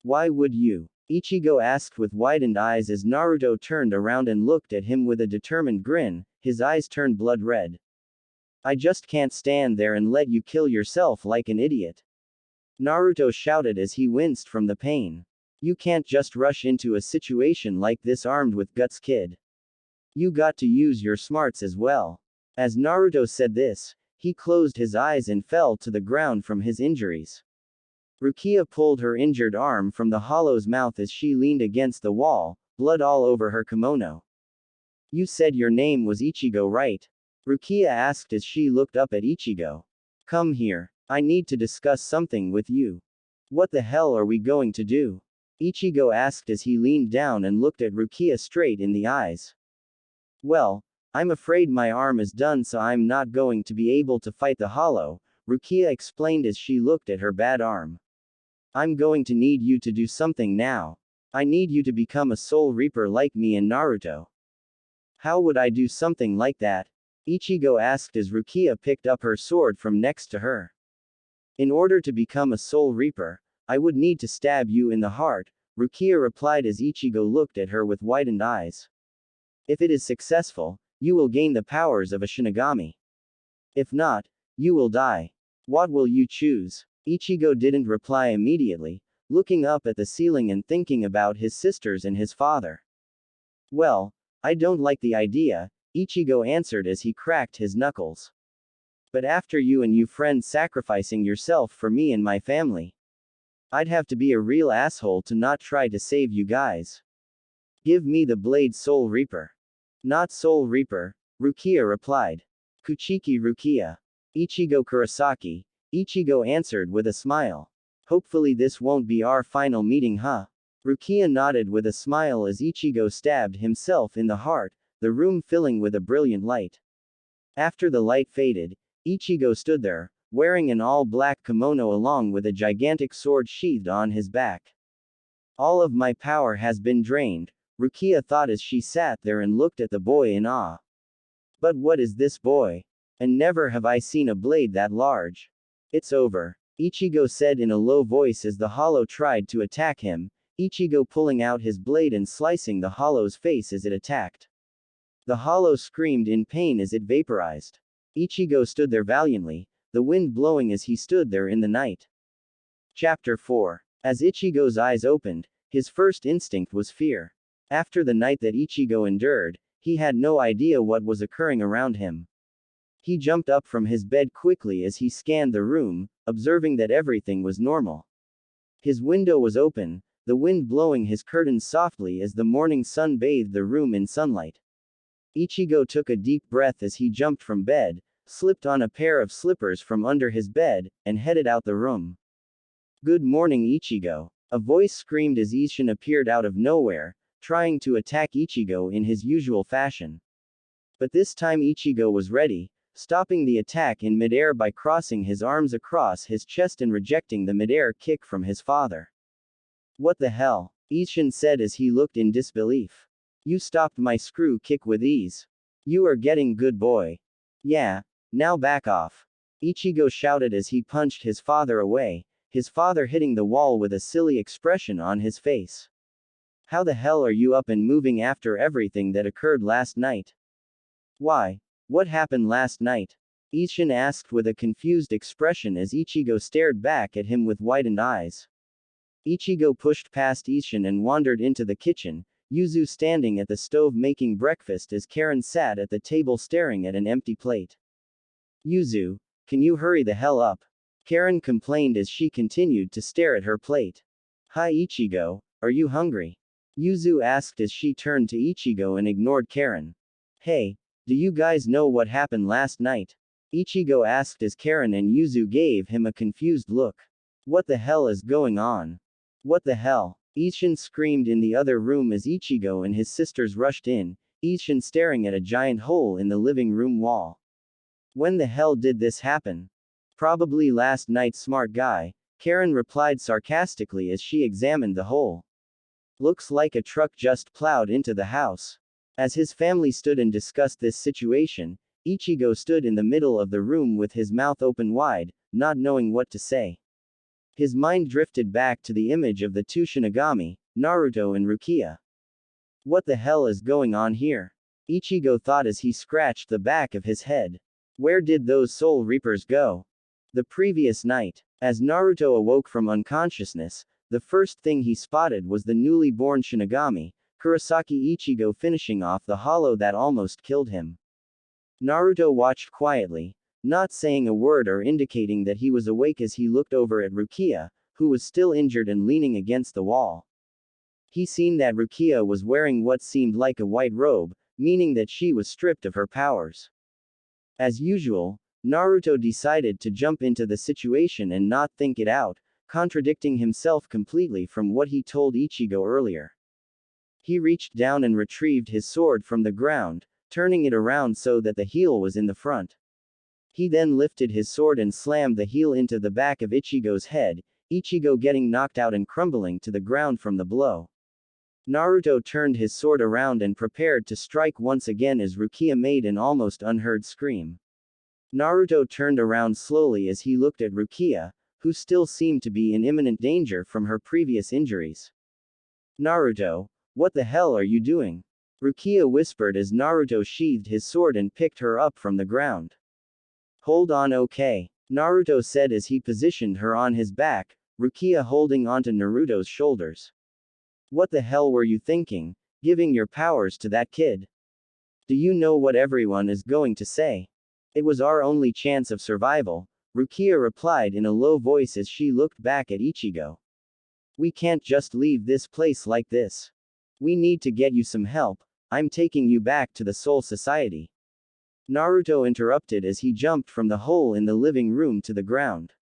Why would you? Ichigo asked with widened eyes as Naruto turned around and looked at him with a determined grin, his eyes turned blood red. I just can't stand there and let you kill yourself like an idiot. Naruto shouted as he winced from the pain. You can't just rush into a situation like this armed with guts, kid. You got to use your smarts as well. As Naruto said this, he closed his eyes and fell to the ground from his injuries. Rukia pulled her injured arm from the hollow's mouth as she leaned against the wall, blood all over her kimono. You said your name was Ichigo, right? Rukia asked as she looked up at Ichigo. Come here. I need to discuss something with you. What the hell are we going to do? Ichigo asked as he leaned down and looked at Rukia straight in the eyes. Well, I'm afraid my arm is done, so I'm not going to be able to fight the hollow, Rukia explained as she looked at her bad arm. I'm going to need you to do something now. I need you to become a Soul Reaper like me and Naruto. How would I do something like that? Ichigo asked as Rukia picked up her sword from next to her. In order to become a Soul Reaper, I would need to stab you in the heart, Rukia replied as Ichigo looked at her with widened eyes. If it is successful, you will gain the powers of a Shinigami. If not, you will die. What will you choose? Ichigo didn't reply immediately, looking up at the ceiling and thinking about his sisters and his father. Well, I don't like the idea, Ichigo answered as he cracked his knuckles. But after you and you friends sacrificing yourself for me and my family, I'd have to be a real asshole to not try to save you guys. Give me the blade, Soul Reaper. Not Soul Reaper, Rukia replied. Kuchiki Rukia. Ichigo Kurosaki, Ichigo answered with a smile. Hopefully this won't be our final meeting, huh? Rukia nodded with a smile as Ichigo stabbed himself in the heart, the room filling with a brilliant light. After the light faded, Ichigo stood there, wearing an all-black kimono along with a gigantic sword sheathed on his back. All of my power has been drained, Rukia thought as she sat there and looked at the boy in awe. But what is this boy? And never have I seen a blade that large. It's over, Ichigo said in a low voice as the hollow tried to attack him, Ichigo pulling out his blade and slicing the hollow's face as it attacked. The hollow screamed in pain as it vaporized. Ichigo stood there valiantly, the wind blowing as he stood there in the night. Chapter 4. As Ichigo's eyes opened, his first instinct was fear. After the night that Ichigo endured, he had no idea what was occurring around him. He jumped up from his bed quickly as he scanned the room, observing that everything was normal. His window was open, the wind blowing his curtains softly as the morning sun bathed the room in sunlight. Ichigo took a deep breath as he jumped from bed, slipped on a pair of slippers from under his bed, and headed out the room. Good morning, Ichigo. A voice screamed as Ishin appeared out of nowhere, trying to attack Ichigo in his usual fashion. But this time Ichigo was ready, stopping the attack in midair by crossing his arms across his chest and rejecting the midair kick from his father. What the hell? Ishin said as he looked in disbelief. You stopped my screw kick with ease. You are getting good, boy. Yeah, now back off. Ichigo shouted as he punched his father away, his father hitting the wall with a silly expression on his face. How the hell are you up and moving after everything that occurred last night? Why? What happened last night? Ishin asked with a confused expression as Ichigo stared back at him with widened eyes. Ichigo pushed past Ishin and wandered into the kitchen, Yuzu standing at the stove making breakfast as Karen sat at the table staring at an empty plate. Yuzu, can you hurry the hell up? Karen complained as she continued to stare at her plate. Hi Ichigo, Are you hungry? Yuzu asked as she turned to Ichigo and ignored Karen. Hey, do you guys know what happened last night? Ichigo asked as Karen and Yuzu gave him a confused look. What the hell is going on? What the hell? Ishin screamed in the other room as Ichigo and his sisters rushed in, Ishin staring at a giant hole in the living room wall. When the hell did this happen? Probably last night, smart guy, Karen replied sarcastically as she examined the hole. Looks like a truck just plowed into the house. As his family stood and discussed this situation, Ichigo stood in the middle of the room with his mouth open wide, not knowing what to say. His mind drifted back to the image of the two Shinigami, Naruto and Rukia. What the hell is going on here? Ichigo thought as he scratched the back of his head. Where did those Soul Reapers go? The previous night, as Naruto awoke from unconsciousness, the first thing he spotted was the newly born Shinigami, Kurosaki Ichigo finishing off the hollow that almost killed him. Naruto watched quietly, not saying a word or indicating that he was awake as he looked over at Rukia, who was still injured and leaning against the wall. He seen that Rukia was wearing what seemed like a white robe, meaning that she was stripped of her powers. As usual, Naruto decided to jump into the situation and not think it out, contradicting himself completely from what he told Ichigo earlier. He reached down and retrieved his sword from the ground, turning it around so that the heel was in the front. He then lifted his sword and slammed the heel into the back of Ichigo's head, Ichigo getting knocked out and crumbling to the ground from the blow. Naruto turned his sword around and prepared to strike once again as Rukia made an almost unheard scream. Naruto turned around slowly as he looked at Rukia, who still seemed to be in imminent danger from her previous injuries. Naruto, what the hell are you doing? Rukia whispered as Naruto sheathed his sword and picked her up from the ground. Hold on, okay, Naruto said as he positioned her on his back, Rukia holding onto Naruto's shoulders. What the hell were you thinking, giving your powers to that kid? Do you know what everyone is going to say? It was our only chance of survival, Rukia replied in a low voice as she looked back at Ichigo. We can't just leave this place like this. We need to get you some help, I'm taking you back to the Soul Society. Naruto interrupted as he jumped from the hole in the living room to the ground.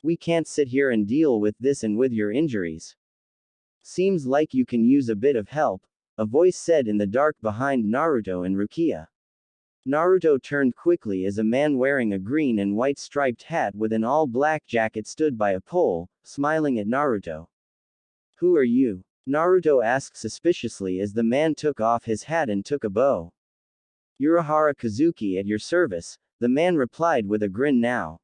We can't sit here and deal with this and with your injuries. Seems like you can use a bit of help, a voice said in the dark behind Naruto and Rukia. Naruto turned quickly as a man wearing a green and white striped hat with an all-black jacket stood by a pole, smiling at Naruto. Who are you? Naruto asked suspiciously as the man took off his hat and took a bow. Urahara Kazuki at your service, the man replied with a grin now.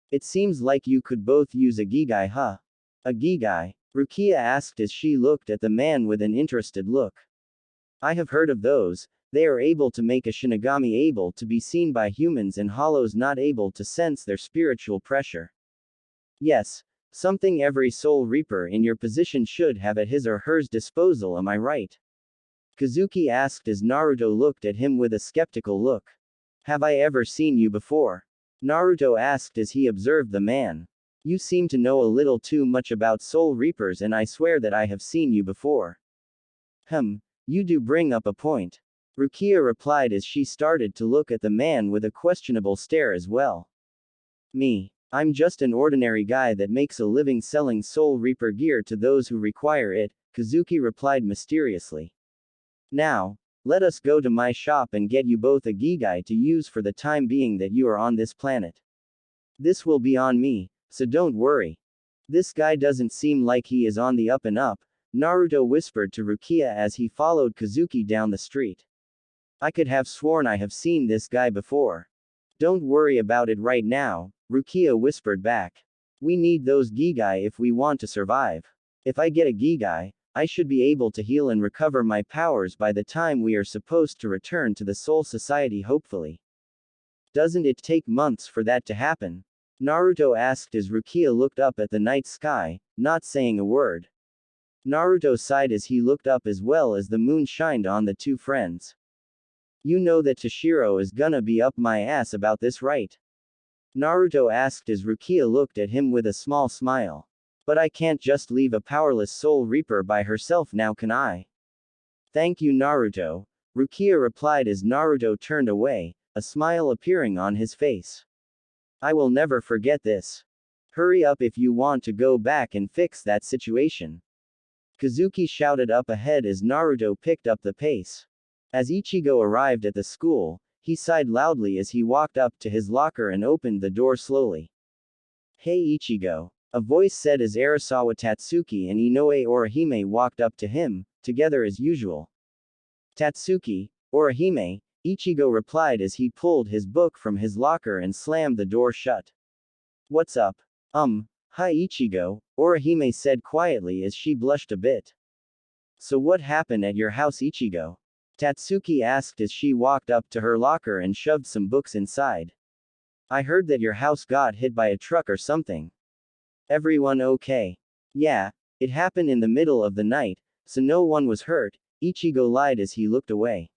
It seems like you could both use a Gigai, huh? A Gigai? Rukia asked as she looked at the man with an interested look. I have heard of those, they are able to make a Shinigami able to be seen by humans and hollows not able to sense their spiritual pressure. Yes, something every Soul Reaper in your position should have at his or hers disposal, am I right? Kazuki asked as Naruto looked at him with a skeptical look. Have I ever seen you before? Naruto asked as he observed the man. You seem to know a little too much about Soul Reapers and I swear that I have seen you before. You do bring up a point. Rukia replied as she started to look at the man with a questionable stare as well. Me. I'm just an ordinary guy that makes a living selling Soul Reaper gear to those who require it, Kazuki replied mysteriously. Now, let us go to my shop and get you both a Gigai to use for the time being that you are on this planet. This will be on me, so don't worry. This guy doesn't seem like he is on the up and up, Naruto whispered to Rukia as he followed Kazuki down the street. I could have sworn I have seen this guy before. Don't worry about it right now, Rukia whispered back. We need those Gigai if we want to survive. If I get a Gigai, I should be able to heal and recover my powers by the time we are supposed to return to the Soul Society hopefully. Doesn't it take months for that to happen? Naruto asked as Rukia looked up at the night sky, not saying a word. Naruto sighed as he looked up as well as the moon shined on the two friends. You know that Toshiro is gonna be up my ass about this, right? Naruto asked as Rukia looked at him with a small smile. But I can't just leave a powerless Soul Reaper by herself now, can I? Thank you, Naruto, Rukia replied as Naruto turned away, a smile appearing on his face. I will never forget this. Hurry up if you want to go back and fix that situation. Kazuki shouted up ahead as Naruto picked up the pace. As Ichigo arrived at the school, he sighed loudly as he walked up to his locker and opened the door slowly. Hey Ichigo, a voice said as Arasawa Tatsuki and Inoue Orihime walked up to him, together as usual. Tatsuki, Orihime, Ichigo replied as he pulled his book from his locker and slammed the door shut. What's up? Hi Ichigo, Orihime said quietly as she blushed a bit. So what happened at your house, Ichigo? Tatsuki asked as she walked up to her locker and shoved some books inside. I heard that your house got hit by a truck or something. Everyone okay? Yeah, it happened in the middle of the night, so no one was hurt, Ichigo lied as he looked away.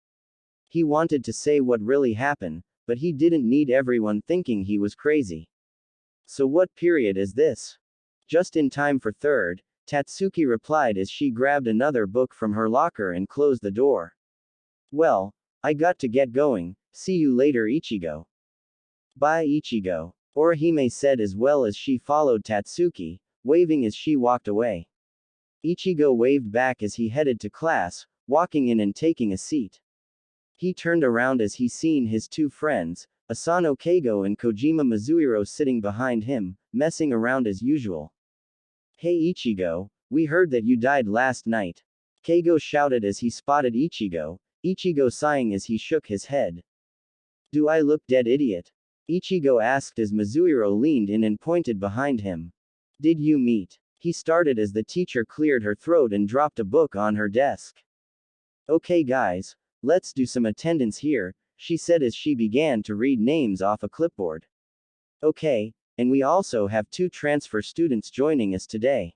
He wanted to say what really happened, but he didn't need everyone thinking he was crazy. So what period is this? Just in time for third, Tatsuki replied as she grabbed another book from her locker and closed the door. Well, I got to get going, see you later Ichigo. Bye Ichigo, Orihime said as well as she followed Tatsuki, waving as she walked away. Ichigo waved back as he headed to class, walking in and taking a seat. He turned around as he seen his two friends, Asano Keigo and Kojima Mizuhiro sitting behind him, messing around as usual. Hey Ichigo, we heard that you died last night. Keigo shouted as he spotted Ichigo, Ichigo sighing as he shook his head. Do I look dead, idiot? Ichigo asked as Mizuhiro leaned in and pointed behind him. Did you meet? He started as the teacher cleared her throat and dropped a book on her desk. Okay guys, let's do some attendance here, she said as she began to read names off a clipboard. Okay, and we also have 2 transfer students joining us today.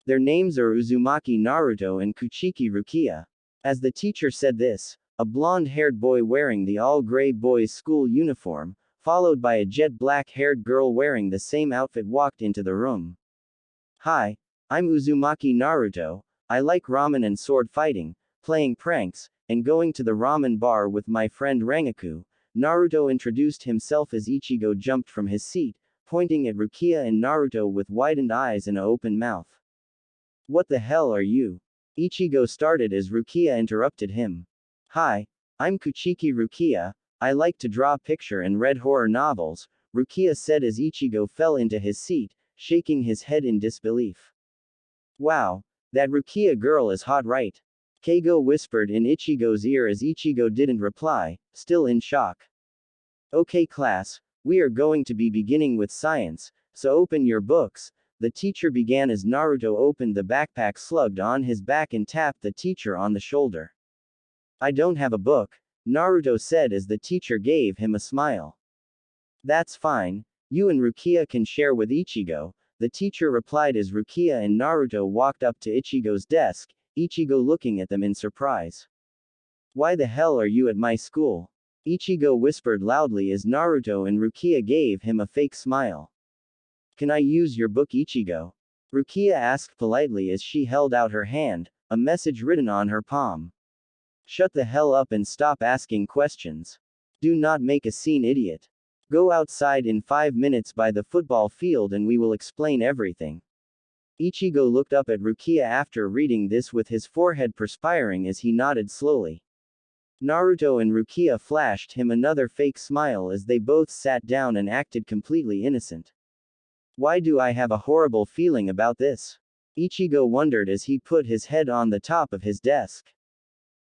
Their names are Uzumaki Naruto and Kuchiki Rukia. As the teacher said this, a blonde-haired boy wearing the all-gray boys' school uniform, followed by a jet black-haired girl wearing the same outfit walked into the room. Hi, I'm Uzumaki Naruto, I like ramen and sword fighting, playing pranks, and going to the ramen bar with my friend Rangaku. Naruto introduced himself as Ichigo jumped from his seat, pointing at Rukia and Naruto with widened eyes and an open mouth. What the hell are you? Ichigo started as Rukia interrupted him. Hi, I'm Kuchiki Rukia, I like to draw picture and read horror novels, Rukia said as Ichigo fell into his seat, shaking his head in disbelief. Wow, that Rukia girl is hot, right? Keigo whispered in Ichigo's ear as Ichigo didn't reply, still in shock. Okay class, we are going to be beginning with science, so open your books, the teacher began as Naruto opened the backpack, slugged on his back and tapped the teacher on the shoulder. I don't have a book, Naruto said as the teacher gave him a smile. That's fine, you and Rukia can share with Ichigo, the teacher replied as Rukia and Naruto walked up to Ichigo's desk, Ichigo looking at them in surprise. Why the hell are you at my school? Ichigo whispered loudly as Naruto and Rukia gave him a fake smile. Can I use your book, Ichigo? Rukia asked politely as she held out her hand, a message written on her palm. Shut the hell up and stop asking questions. Do not make a scene, idiot. Go outside in 5 minutes by the football field and we will explain everything. Ichigo looked up at Rukia after reading this with his forehead perspiring as he nodded slowly. Naruto and Rukia flashed him another fake smile as they both sat down and acted completely innocent. Why do I have a horrible feeling about this? Ichigo wondered as he put his head on the top of his desk.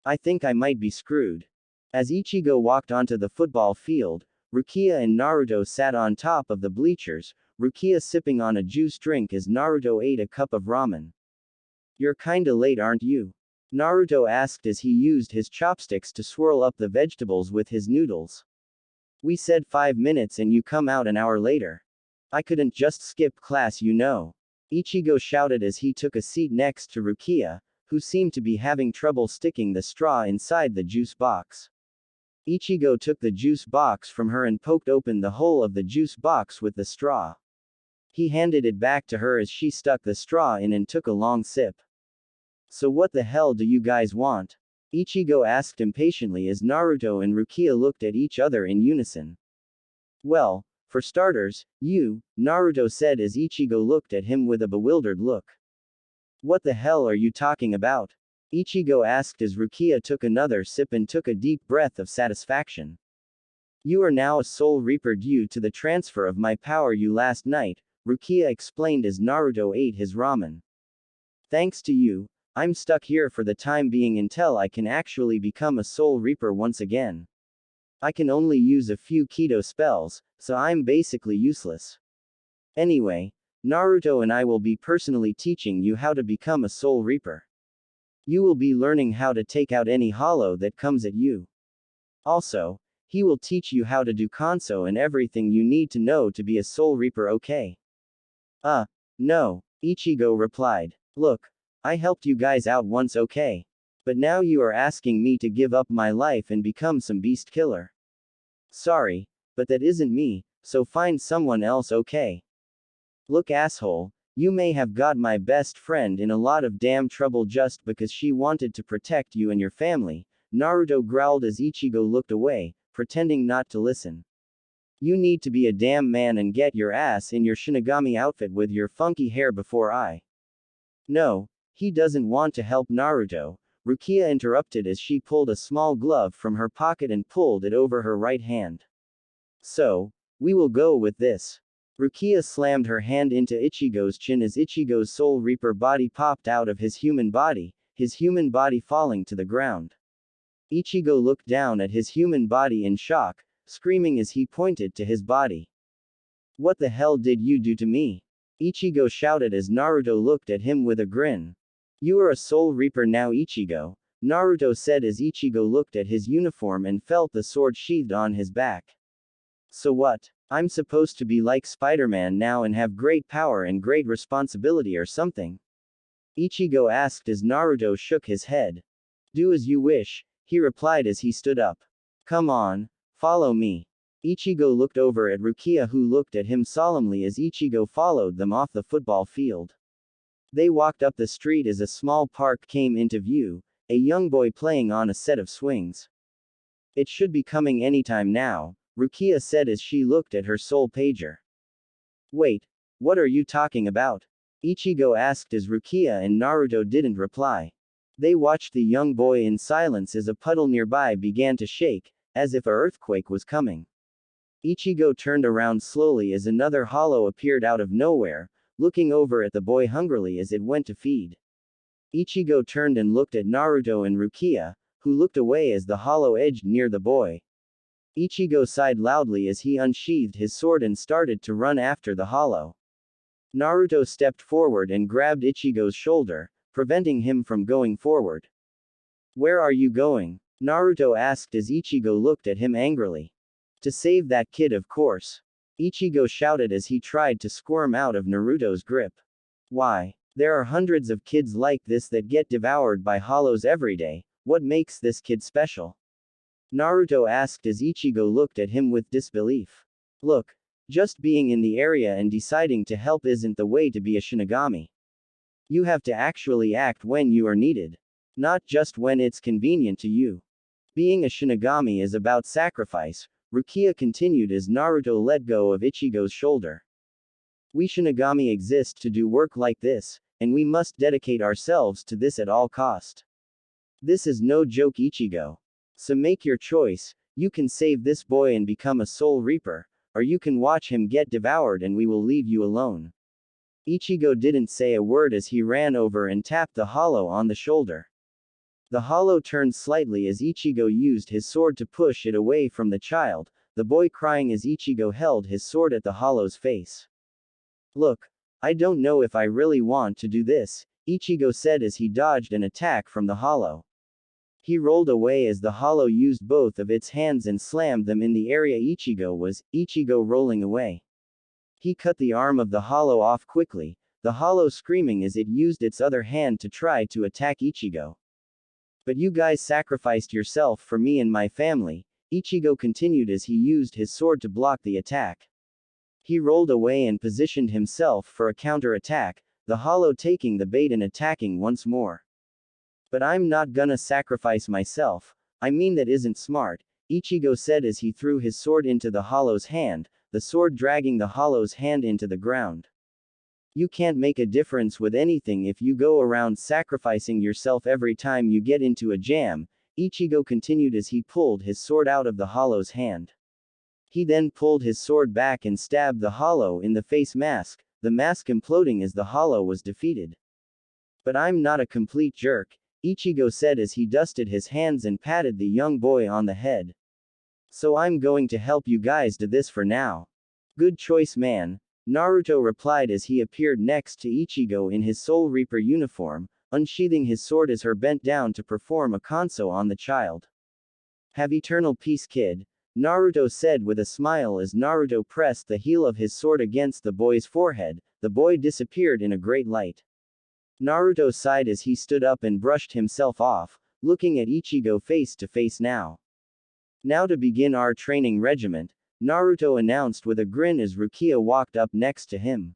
I think I might be screwed. As Ichigo walked onto the football field, Rukia and Naruto sat on top of the bleachers, Rukia sipping on a juice drink as Naruto ate a cup of ramen. You're kinda late, aren't you? Naruto asked as he used his chopsticks to swirl up the vegetables with his noodles. We said 5 minutes and you come out an hour later. I couldn't just skip class, you know. Ichigo shouted as he took a seat next to Rukia, who seemed to be having trouble sticking the straw inside the juice box. Ichigo took the juice box from her and poked open the hole of the juice box with the straw. He handed it back to her as she stuck the straw in and took a long sip. So what the hell do you guys want? Ichigo asked impatiently as Naruto and Rukia looked at each other in unison. Well, for starters, Naruto said as Ichigo looked at him with a bewildered look. What the hell are you talking about? Ichigo asked as Rukia took another sip and took a deep breath of satisfaction. You are now a Soul Reaper due to the transfer of my power you last night, Rukia explained as Naruto ate his ramen. Thanks to you, I'm stuck here for the time being until I can actually become a Soul Reaper once again. I can only use a few keto spells, so I'm basically useless. Anyway, Naruto and I will be personally teaching you how to become a Soul Reaper. You will be learning how to take out any hollow that comes at you. Also, he will teach you how to do Kanso and everything you need to know to be a Soul Reaper, okay? No, Ichigo replied. Look, I helped you guys out once, okay? But now you are asking me to give up my life and become some beast killer. Sorry, but that isn't me, so find someone else, okay? Look, asshole, you may have got my best friend in a lot of damn trouble just because she wanted to protect you and your family, Naruto growled as Ichigo looked away, pretending not to listen. You need to be a damn man and get your ass in your Shinigami outfit with your funky hair before I. No, he doesn't want to help Naruto, Rukia interrupted as she pulled a small glove from her pocket and pulled it over her right hand. So, we will go with this. Rukia slammed her hand into Ichigo's chin as Ichigo's Soul Reaper body popped out of his human body falling to the ground. Ichigo looked down at his human body in shock, screaming as he pointed to his body. What the hell did you do to me? Ichigo shouted as Naruto looked at him with a grin. You are a Soul Reaper now, Ichigo, Naruto said as Ichigo looked at his uniform and felt the sword sheathed on his back. So what? I'm supposed to be like Spider-Man now and have great power and great responsibility or something? Ichigo asked as Naruto shook his head. Do as you wish, he replied as he stood up. Come on, follow me. Ichigo looked over at Rukia, who looked at him solemnly as Ichigo followed them off the football field. They walked up the street as a small park came into view, a young boy playing on a set of swings. It should be coming anytime now, Rukia said as she looked at her soul pager. Wait, what are you talking about? Ichigo asked as Rukia and Naruto didn't reply. They watched the young boy in silence as a puddle nearby began to shake, as if an earthquake was coming. Ichigo turned around slowly as another hollow appeared out of nowhere, looking over at the boy hungrily as it went to feed. Ichigo turned and looked at Naruto and Rukia, who looked away as the hollow edged near the boy. Ichigo sighed loudly as he unsheathed his sword and started to run after the hollow. Naruto stepped forward and grabbed Ichigo's shoulder, preventing him from going forward. Where are you going? Naruto asked as Ichigo looked at him angrily. To save that kid, of course. Ichigo shouted as he tried to squirm out of Naruto's grip. Why? There are hundreds of kids like this that get devoured by hollows every day, what makes this kid special? Naruto asked as Ichigo looked at him with disbelief. Look, just being in the area and deciding to help isn't the way to be a Shinigami. You have to actually act when you are needed. Not just when it's convenient to you. Being a Shinigami is about sacrifice, Rukia continued as Naruto let go of Ichigo's shoulder. We Shinigami exist to do work like this, and we must dedicate ourselves to this at all cost. This is no joke, Ichigo. So make your choice, you can save this boy and become a Soul Reaper, or you can watch him get devoured and we will leave you alone. Ichigo didn't say a word as he ran over and tapped the hollow on the shoulder. The hollow turned slightly as Ichigo used his sword to push it away from the child, the boy crying as Ichigo held his sword at the hollow's face. Look, I don't know if I really want to do this, Ichigo said as he dodged an attack from the hollow. He rolled away as the hollow used both of its hands and slammed them in the area Ichigo rolling away. He cut the arm of the hollow off quickly, the hollow screaming as it used its other hand to try to attack Ichigo. But you guys sacrificed yourself for me and my family, Ichigo continued as he used his sword to block the attack. He rolled away and positioned himself for a counter-attack, the hollow taking the bait and attacking once more. But I'm not gonna sacrifice myself. I mean, that isn't smart, Ichigo said as he threw his sword into the hollow's hand, the sword dragging the hollow's hand into the ground. You can't make a difference with anything if you go around sacrificing yourself every time you get into a jam, Ichigo continued as he pulled his sword out of the hollow's hand. He then pulled his sword back and stabbed the hollow in the face mask, the mask imploding as the hollow was defeated. But I'm not a complete jerk, Ichigo said as he dusted his hands and patted the young boy on the head. So I'm going to help you guys do this for now. Good choice, man, Naruto replied as he appeared next to Ichigo in his Soul Reaper uniform, unsheathing his sword as he bent down to perform a kanso on the child. Have eternal peace, kid, Naruto said with a smile as Naruto pressed the heel of his sword against the boy's forehead. The boy disappeared in a great light. Naruto sighed as he stood up and brushed himself off, looking at Ichigo face to face now. Now to begin our training regiment, Naruto announced with a grin as Rukia walked up next to him.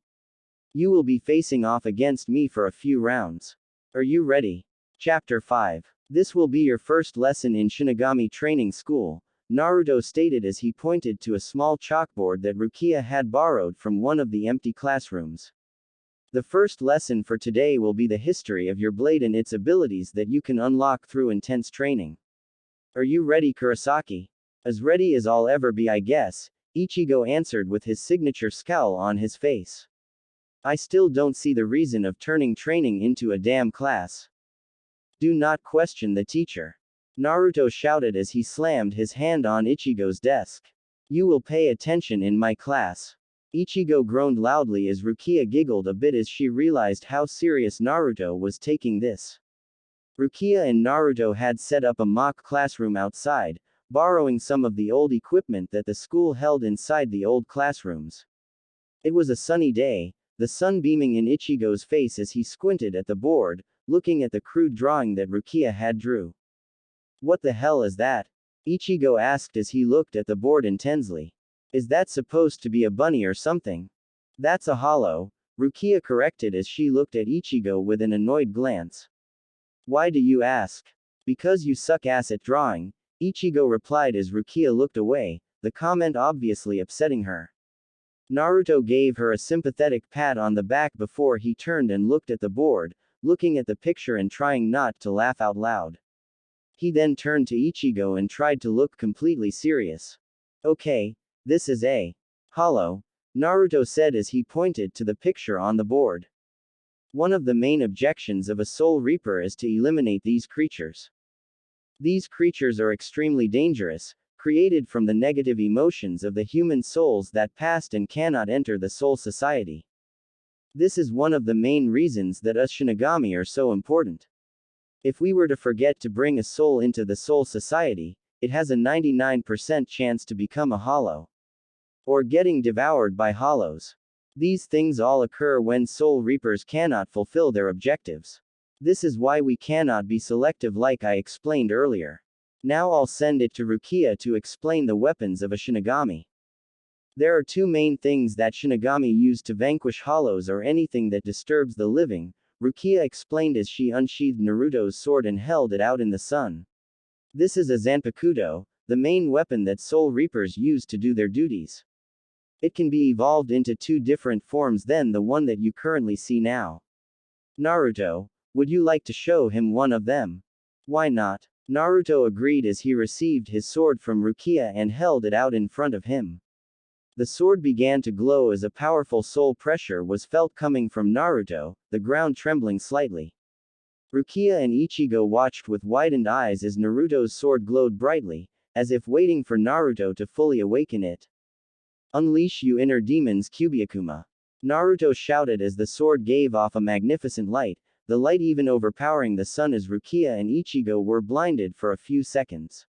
You will be facing off against me for a few rounds. Are you ready? Chapter 5. This will be your first lesson in Shinigami training school, Naruto stated as he pointed to a small chalkboard that Rukia had borrowed from one of the empty classrooms. The first lesson for today will be the history of your blade and its abilities that you can unlock through intense training. Are you ready, Kurosaki? As ready as I'll ever be, I guess, Ichigo answered with his signature scowl on his face. I still don't see the reason of turning training into a damn class. Do not question the teacher, Naruto shouted as he slammed his hand on Ichigo's desk. You will pay attention in my class. Ichigo groaned loudly as Rukia giggled a bit as she realized how serious Naruto was taking this. Rukia and Naruto had set up a mock classroom outside, borrowing some of the old equipment that the school held inside the old classrooms. It was a sunny day, the sun beaming in Ichigo's face as he squinted at the board, looking at the crude drawing that Rukia had drew. What the hell is that? Ichigo asked as he looked at the board intensely. Is that supposed to be a bunny or something? That's a hollow, Rukia corrected as she looked at Ichigo with an annoyed glance. Why do you ask? Because you suck ass at drawing, Ichigo replied as Rukia looked away, the comment obviously upsetting her. Naruto gave her a sympathetic pat on the back before he turned and looked at the board, looking at the picture and trying not to laugh out loud. He then turned to Ichigo and tried to look completely serious. Okay, this is a hollow, Naruto said as he pointed to the picture on the board. One of the main objections of a Soul Reaper is to eliminate these creatures. These creatures are extremely dangerous, created from the negative emotions of the human souls that passed and cannot enter the Soul Society. This is one of the main reasons that us Shinigami are so important. If we were to forget to bring a soul into the Soul Society, it has a 99% chance to become a hollow. Or getting devoured by hollows. These things all occur when Soul Reapers cannot fulfill their objectives. This is why we cannot be selective like I explained earlier. Now I'll send it to Rukia to explain the weapons of a Shinigami. There are two main things that Shinigami use to vanquish hollows or anything that disturbs the living, Rukia explained as she unsheathed Naruto's sword and held it out in the sun. This is a Zanpakuto, the main weapon that Soul Reapers use to do their duties. It can be evolved into two different forms than the one that you currently see now. Naruto, would you like to show him one of them? Why not? Naruto agreed as he received his sword from Rukia and held it out in front of him. The sword began to glow as a powerful soul pressure was felt coming from Naruto, the ground trembling slightly. Rukia and Ichigo watched with widened eyes as Naruto's sword glowed brightly, as if waiting for Naruto to fully awaken it. Unleash you inner demons, Kyubyakuma! Naruto shouted as the sword gave off a magnificent light, the light even overpowering the sun as Rukia and Ichigo were blinded for a few seconds.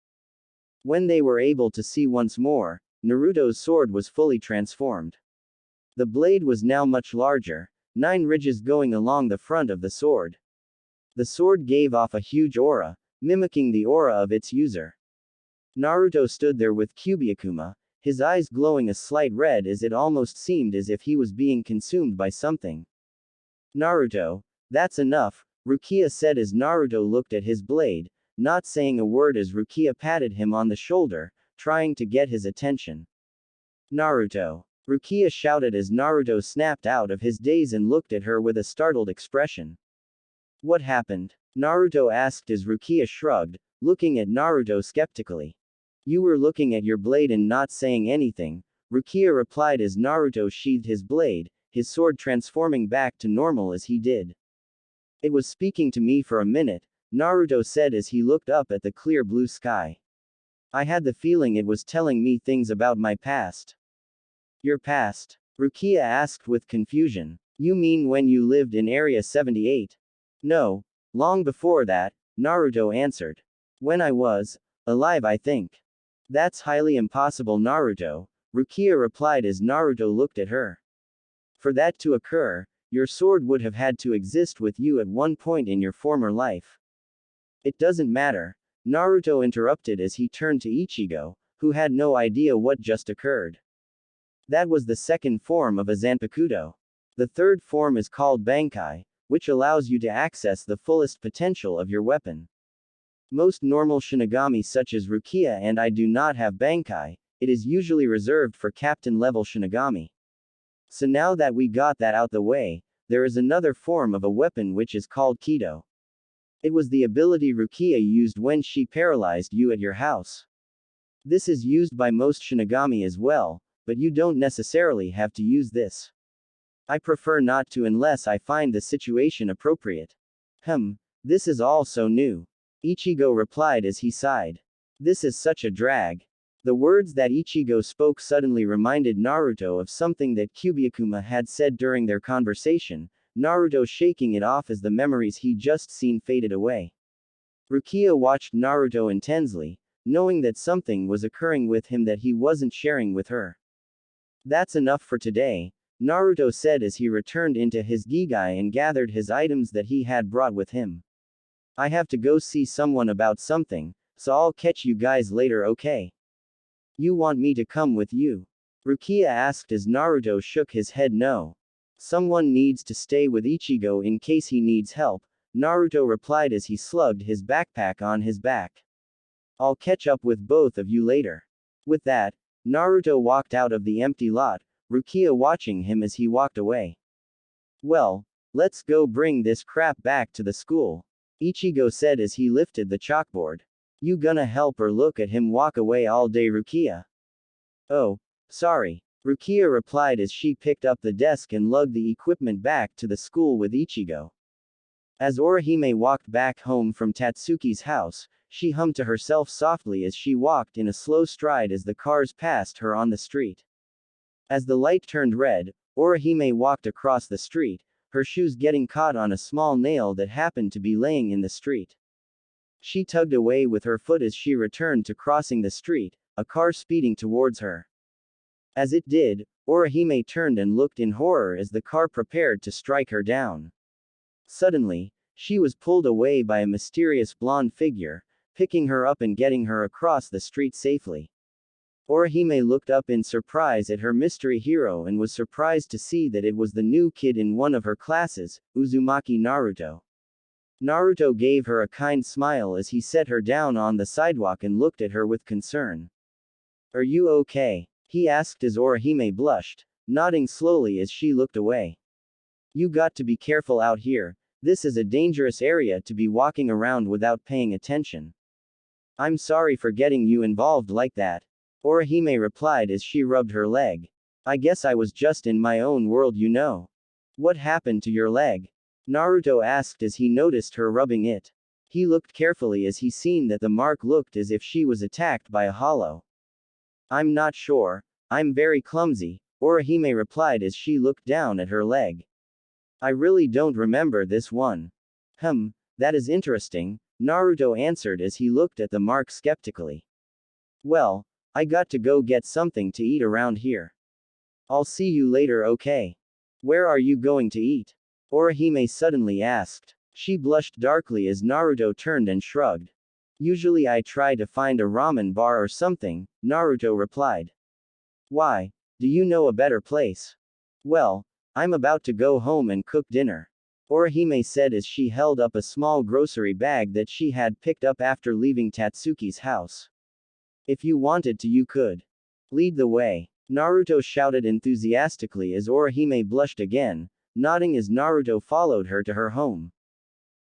When they were able to see once more, Naruto's sword was fully transformed. The blade was now much larger, 9 ridges going along the front of the sword. The sword gave off a huge aura, mimicking the aura of its user. Naruto stood there with Kyubyakuma, his eyes glowing a slight red as it almost seemed as if he was being consumed by something. Naruto, that's enough, Rukia said as Naruto looked at his blade, not saying a word as Rukia patted him on the shoulder, trying to get his attention. Naruto. Rukia shouted as Naruto snapped out of his daze and looked at her with a startled expression. What happened? Naruto asked as Rukia shrugged, looking at Naruto skeptically. You were looking at your blade and not saying anything, Rukia replied as Naruto sheathed his blade, his sword transforming back to normal as he did. It was speaking to me for a minute, Naruto said as he looked up at the clear blue sky. I had the feeling it was telling me things about my past. Your past? Rukia asked with confusion. You mean when you lived in Area 78? No. Long before that, Naruto answered. When I was alive, I think. That's highly impossible, Naruto, Rukia replied as Naruto looked at her. For that to occur, your sword would have had to exist with you at one point in your former life. It doesn't matter, Naruto interrupted as he turned to Ichigo, who had no idea what just occurred. That was the second form of a Zanpakuto. The third form is called Bankai, which allows you to access the fullest potential of your weapon. Most normal Shinigami such as Rukia and I do not have Bankai, it is usually reserved for captain-level Shinigami. So now that we got that out the way, there is another form of a weapon which is called Kido. It was the ability Rukia used when she paralyzed you at your house. This is used by most Shinigami as well, but you don't necessarily have to use this. I prefer not to unless I find the situation appropriate. This is all so new. Ichigo replied as he sighed. This is such a drag. The words that Ichigo spoke suddenly reminded Naruto of something that Kyuubi had said during their conversation, Naruto shaking it off as the memories he just seen faded away. Rukia watched Naruto intensely, knowing that something was occurring with him that he wasn't sharing with her. That's enough for today, Naruto said as he returned into his Gigai and gathered his items that he had brought with him. I have to go see someone about something, so I'll catch you guys later, okay? You want me to come with you? Rukia asked as Naruto shook his head no. Someone needs to stay with Ichigo in case he needs help, Naruto replied as he slugged his backpack on his back. I'll catch up with both of you later. With that, Naruto walked out of the empty lot, Rukia watching him as he walked away. Well, let's go bring this crap back to the school, Ichigo said as he lifted the chalkboard. You gonna help or look at him walk away all day, Rukia? Oh, sorry, Rukia replied as she picked up the desk and lugged the equipment back to the school with Ichigo. As Orihime walked back home from Tatsuki's house, she hummed to herself softly as she walked in a slow stride as the cars passed her on the street. As the light turned red, Orihime walked across the street, her shoes getting caught on a small nail that happened to be laying in the street. She tugged away with her foot as she returned to crossing the street, a car speeding towards her. As it did, Orihime turned and looked in horror as the car prepared to strike her down. Suddenly, she was pulled away by a mysterious blonde figure, picking her up and getting her across the street safely. Orihime looked up in surprise at her mystery hero and was surprised to see that it was the new kid in one of her classes, Uzumaki Naruto. Naruto gave her a kind smile as he set her down on the sidewalk and looked at her with concern. Are you okay? He asked as Orihime blushed, nodding slowly as she looked away. You got to be careful out here, this is a dangerous area to be walking around without paying attention. I'm sorry for getting you involved like that, Orihime replied as she rubbed her leg. I guess I was just in my own world, you know. What happened to your leg? Naruto asked as he noticed her rubbing it. He looked carefully as he seen that the mark looked as if she was attacked by a hollow. I'm not sure, I'm very clumsy, Orihime replied as she looked down at her leg. I really don't remember this one. That is interesting, Naruto answered as he looked at the mark skeptically. Well, I got to go get something to eat around here. I'll see you later, okay? Where are you going to eat? Orihime suddenly asked. She blushed darkly as Naruto turned and shrugged. Usually I try to find a ramen bar or something, Naruto replied. Why? Do you know a better place? Well, I'm about to go home and cook dinner. Orihime said as she held up a small grocery bag that she had picked up after leaving Tatsuki's house. If you wanted to, you could. Lead the way. Naruto shouted enthusiastically as Orihime blushed again, nodding as Naruto followed her to her home.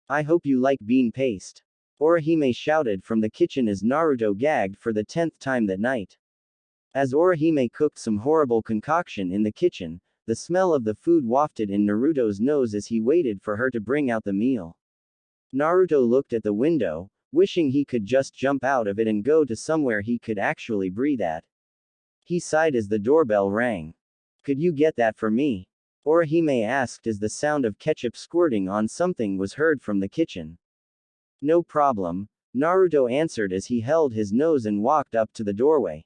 I hope you like bean paste. Orihime shouted from the kitchen as Naruto gagged for the 10th time that night. As Orihime cooked some horrible concoction in the kitchen, the smell of the food wafted in Naruto's nose as he waited for her to bring out the meal. Naruto looked at the window, wishing he could just jump out of it and go to somewhere he could actually breathe at. He sighed as the doorbell rang. Could you get that for me? Orihime asked as the sound of ketchup squirting on something was heard from the kitchen. No problem, Naruto answered as he held his nose and walked up to the doorway.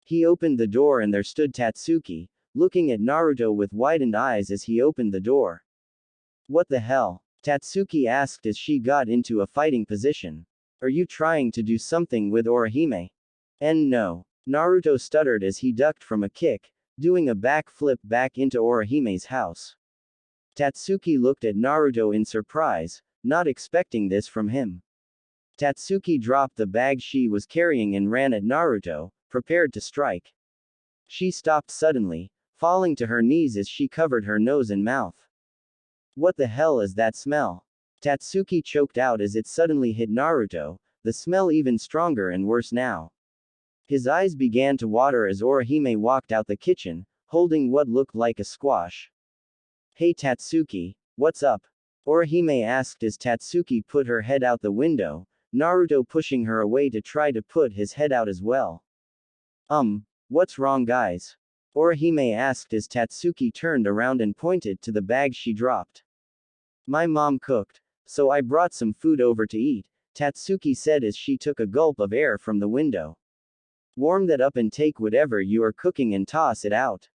He opened the door and there stood Tatsuki, looking at Naruto with widened eyes as he opened the door. What the hell? Tatsuki asked as she got into a fighting position. Are you trying to do something with Orihime? No. Naruto stuttered as he ducked from a kick, doing a backflip back into Orihime's house. Tatsuki looked at Naruto in surprise, not expecting this from him. Tatsuki dropped the bag she was carrying and ran at Naruto, prepared to strike. She stopped suddenly, falling to her knees as she covered her nose and mouth. What the hell is that smell? Tatsuki choked out as it suddenly hit Naruto, the smell even stronger and worse now. His eyes began to water as Orihime walked out the kitchen, holding what looked like a squash. Hey Tatsuki, what's up? Orihime asked as Tatsuki put her head out the window, Naruto pushing her away to try to put his head out as well. What's wrong guys? Orihime asked as Tatsuki turned around and pointed to the bag she dropped. My mom cooked, so I brought some food over to eat, Tatsuki said as she took a gulp of air from the window. Warm that up and take whatever you are cooking and toss it out.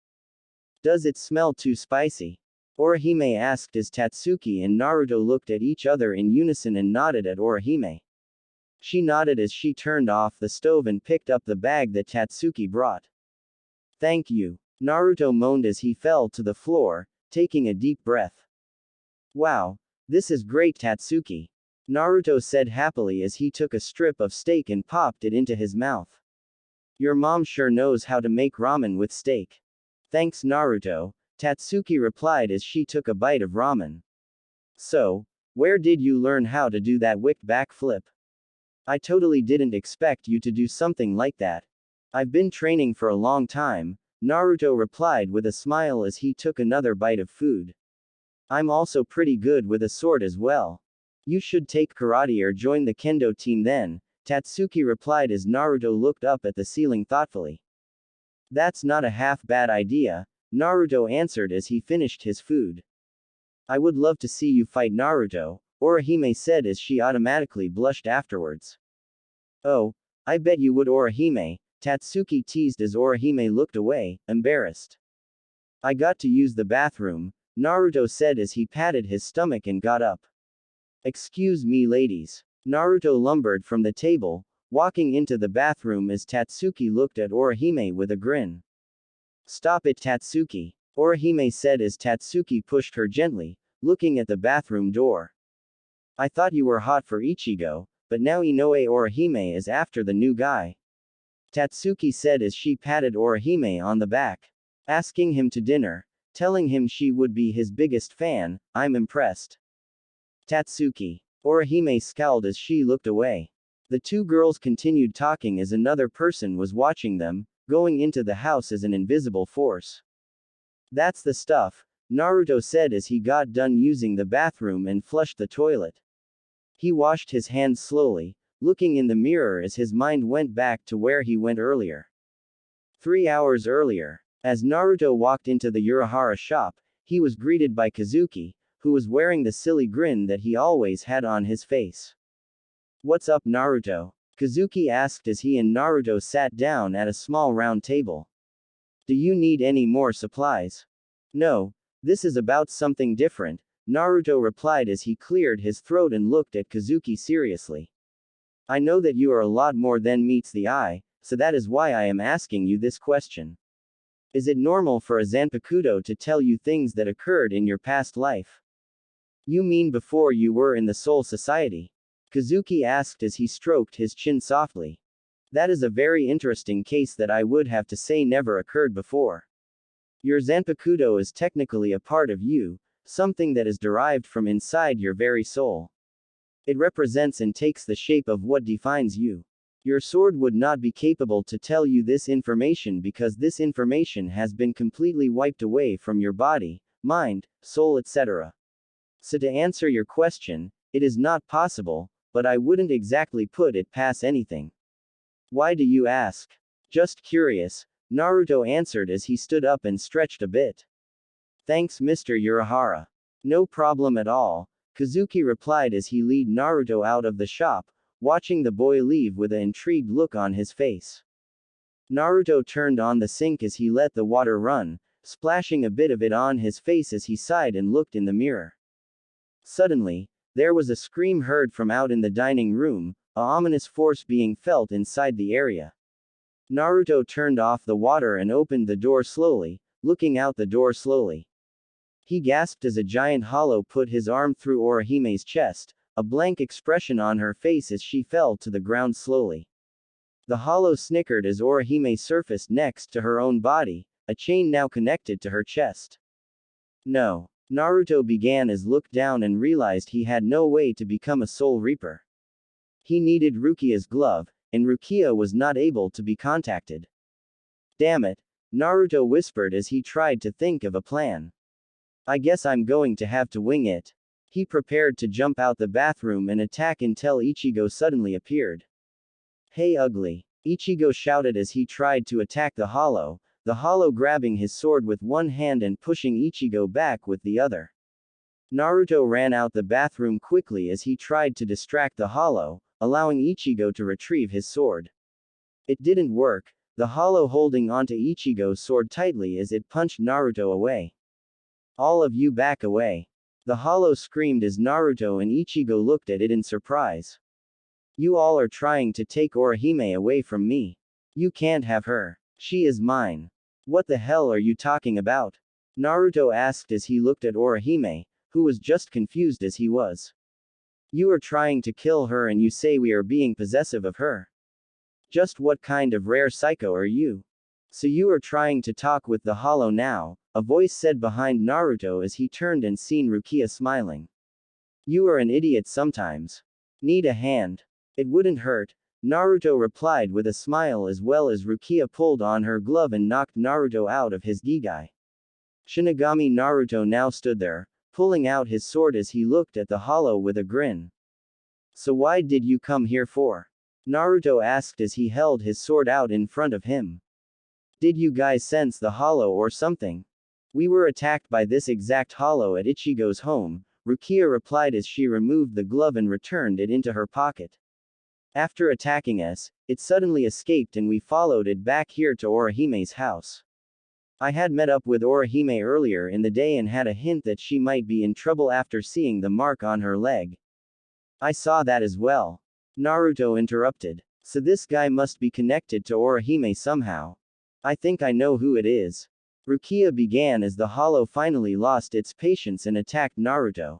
Does it smell too spicy? Orihime asked as Tatsuki and Naruto looked at each other in unison and nodded at Orihime. She nodded as she turned off the stove and picked up the bag that Tatsuki brought. Thank you. Naruto moaned as he fell to the floor, taking a deep breath. Wow. This is great Tatsuki. Naruto said happily as he took a strip of steak and popped it into his mouth. Your mom sure knows how to make ramen with steak. Thanks Naruto, Tatsuki replied as she took a bite of ramen. So, where did you learn how to do that wicked backflip? I totally didn't expect you to do something like that. I've been training for a long time, Naruto replied with a smile as he took another bite of food. I'm also pretty good with a sword as well. You should take karate or join the kendo team then, Tatsuki replied as Naruto looked up at the ceiling thoughtfully. That's not a half-bad idea, Naruto answered as he finished his food. I would love to see you fight Naruto, Orihime said as she automatically blushed afterwards. Oh, I bet you would Orihime, Tatsuki teased as Orihime looked away, embarrassed. I got to use the bathroom, Naruto said as he patted his stomach and got up. Excuse me ladies. Naruto lumbered from the table, walking into the bathroom as Tatsuki looked at Orihime with a grin. Stop it Tatsuki, Orihime said as Tatsuki pushed her gently, looking at the bathroom door. I thought you were hot for Ichigo, but now Inoue Orihime is after the new guy. Tatsuki said as she patted Orihime on the back. Asking him to dinner, telling him she would be his biggest fan, I'm impressed. Tatsuki. Orihime scowled as she looked away. The two girls continued talking as another person was watching them, going into the house as an invisible force. That's the stuff, Naruto said as he got done using the bathroom and flushed the toilet. He washed his hands slowly, looking in the mirror as his mind went back to where he went earlier. 3 hours earlier, as Naruto walked into the Urahara shop, he was greeted by Kazuki, who was wearing the silly grin that he always had on his face. What's up Naruto? Kazuki asked as he and Naruto sat down at a small round table. Do you need any more supplies? No, this is about something different, Naruto replied as he cleared his throat and looked at Kazuki seriously. I know that you are a lot more than meets the eye, so that is why I am asking you this question. Is it normal for a Zanpakuto to tell you things that occurred in your past life? You mean before you were in the Soul Society? Kazuki asked as he stroked his chin softly. That is a very interesting case that I would have to say never occurred before. Your Zanpakuto is technically a part of you, something that is derived from inside your very soul. It represents and takes the shape of what defines you. Your sword would not be capable to tell you this information because this information has been completely wiped away from your body, mind, soul, etc. So to answer your question, it is not possible, but I wouldn't exactly put it past anything. Why do you ask? Just curious, Naruto answered as he stood up and stretched a bit. Thanks, Mr. Urahara. No problem at all, Kazuki replied as he led Naruto out of the shop, watching the boy leave with an intrigued look on his face. Naruto turned on the sink as he let the water run, splashing a bit of it on his face as he sighed and looked in the mirror. Suddenly, there was a scream heard from out in the dining room, an ominous force being felt inside the area. Naruto turned off the water and opened the door slowly, looking out the door slowly. He gasped as a giant hollow put his arm through Orihime's chest, a blank expression on her face as she fell to the ground slowly. The hollow snickered as Orihime surfaced next to her own body, a chain now connected to her chest. No. Naruto began as looked down and realized he had no way to become a Soul Reaper. He needed Rukia's glove, and Rukia was not able to be contacted. Damn it, Naruto whispered as he tried to think of a plan. I guess I'm going to have to wing it. He prepared to jump out the bathroom and attack until Ichigo suddenly appeared. Hey ugly! Ichigo shouted as he tried to attack the hollow grabbing his sword with one hand and pushing Ichigo back with the other. Naruto ran out the bathroom quickly as he tried to distract the hollow, allowing Ichigo to retrieve his sword. It didn't work, the hollow holding onto Ichigo's sword tightly as it punched Naruto away. All of you back away. The hollow screamed as Naruto and Ichigo looked at it in surprise. You all are trying to take Orihime away from me. You can't have her. She is mine. What the hell are you talking about? Naruto asked as he looked at Orihime, who was just confused as he was. You are trying to kill her and you say we are being possessive of her. Just what kind of rare psycho are you? So you are trying to talk with the hollow now, a voice said behind Naruto as he turned and seen Rukia smiling. You are an idiot sometimes. Need a hand? It wouldn't hurt, Naruto replied with a smile as well as Rukia pulled on her glove and knocked Naruto out of his gigai. Shinigami Naruto now stood there, pulling out his sword as he looked at the hollow with a grin. So why did you come here for? Naruto asked as he held his sword out in front of him. Did you guys sense the hollow or something? We were attacked by this exact hollow at Ichigo's home, Rukia replied as she removed the glove and returned it into her pocket. After attacking us, it suddenly escaped and we followed it back here to Orihime's house. I had met up with Orihime earlier in the day and had a hint that she might be in trouble after seeing the mark on her leg. I saw that as well. Naruto interrupted. So this guy must be connected to Orihime somehow. I think I know who it is. Rukia began as the hollow finally lost its patience and attacked Naruto.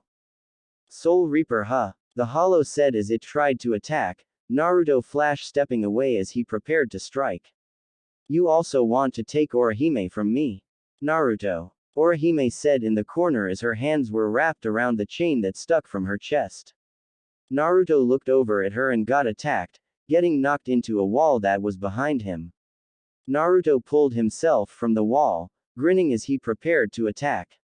Soul Reaper huh? The hollow said as it tried to attack, Naruto flashed stepping away as he prepared to strike. You also want to take Orihime from me? Naruto. Orihime said in the corner as her hands were wrapped around the chain that stuck from her chest. Naruto looked over at her and got attacked, getting knocked into a wall that was behind him. Naruto pulled himself from the wall, grinning as he prepared to attack.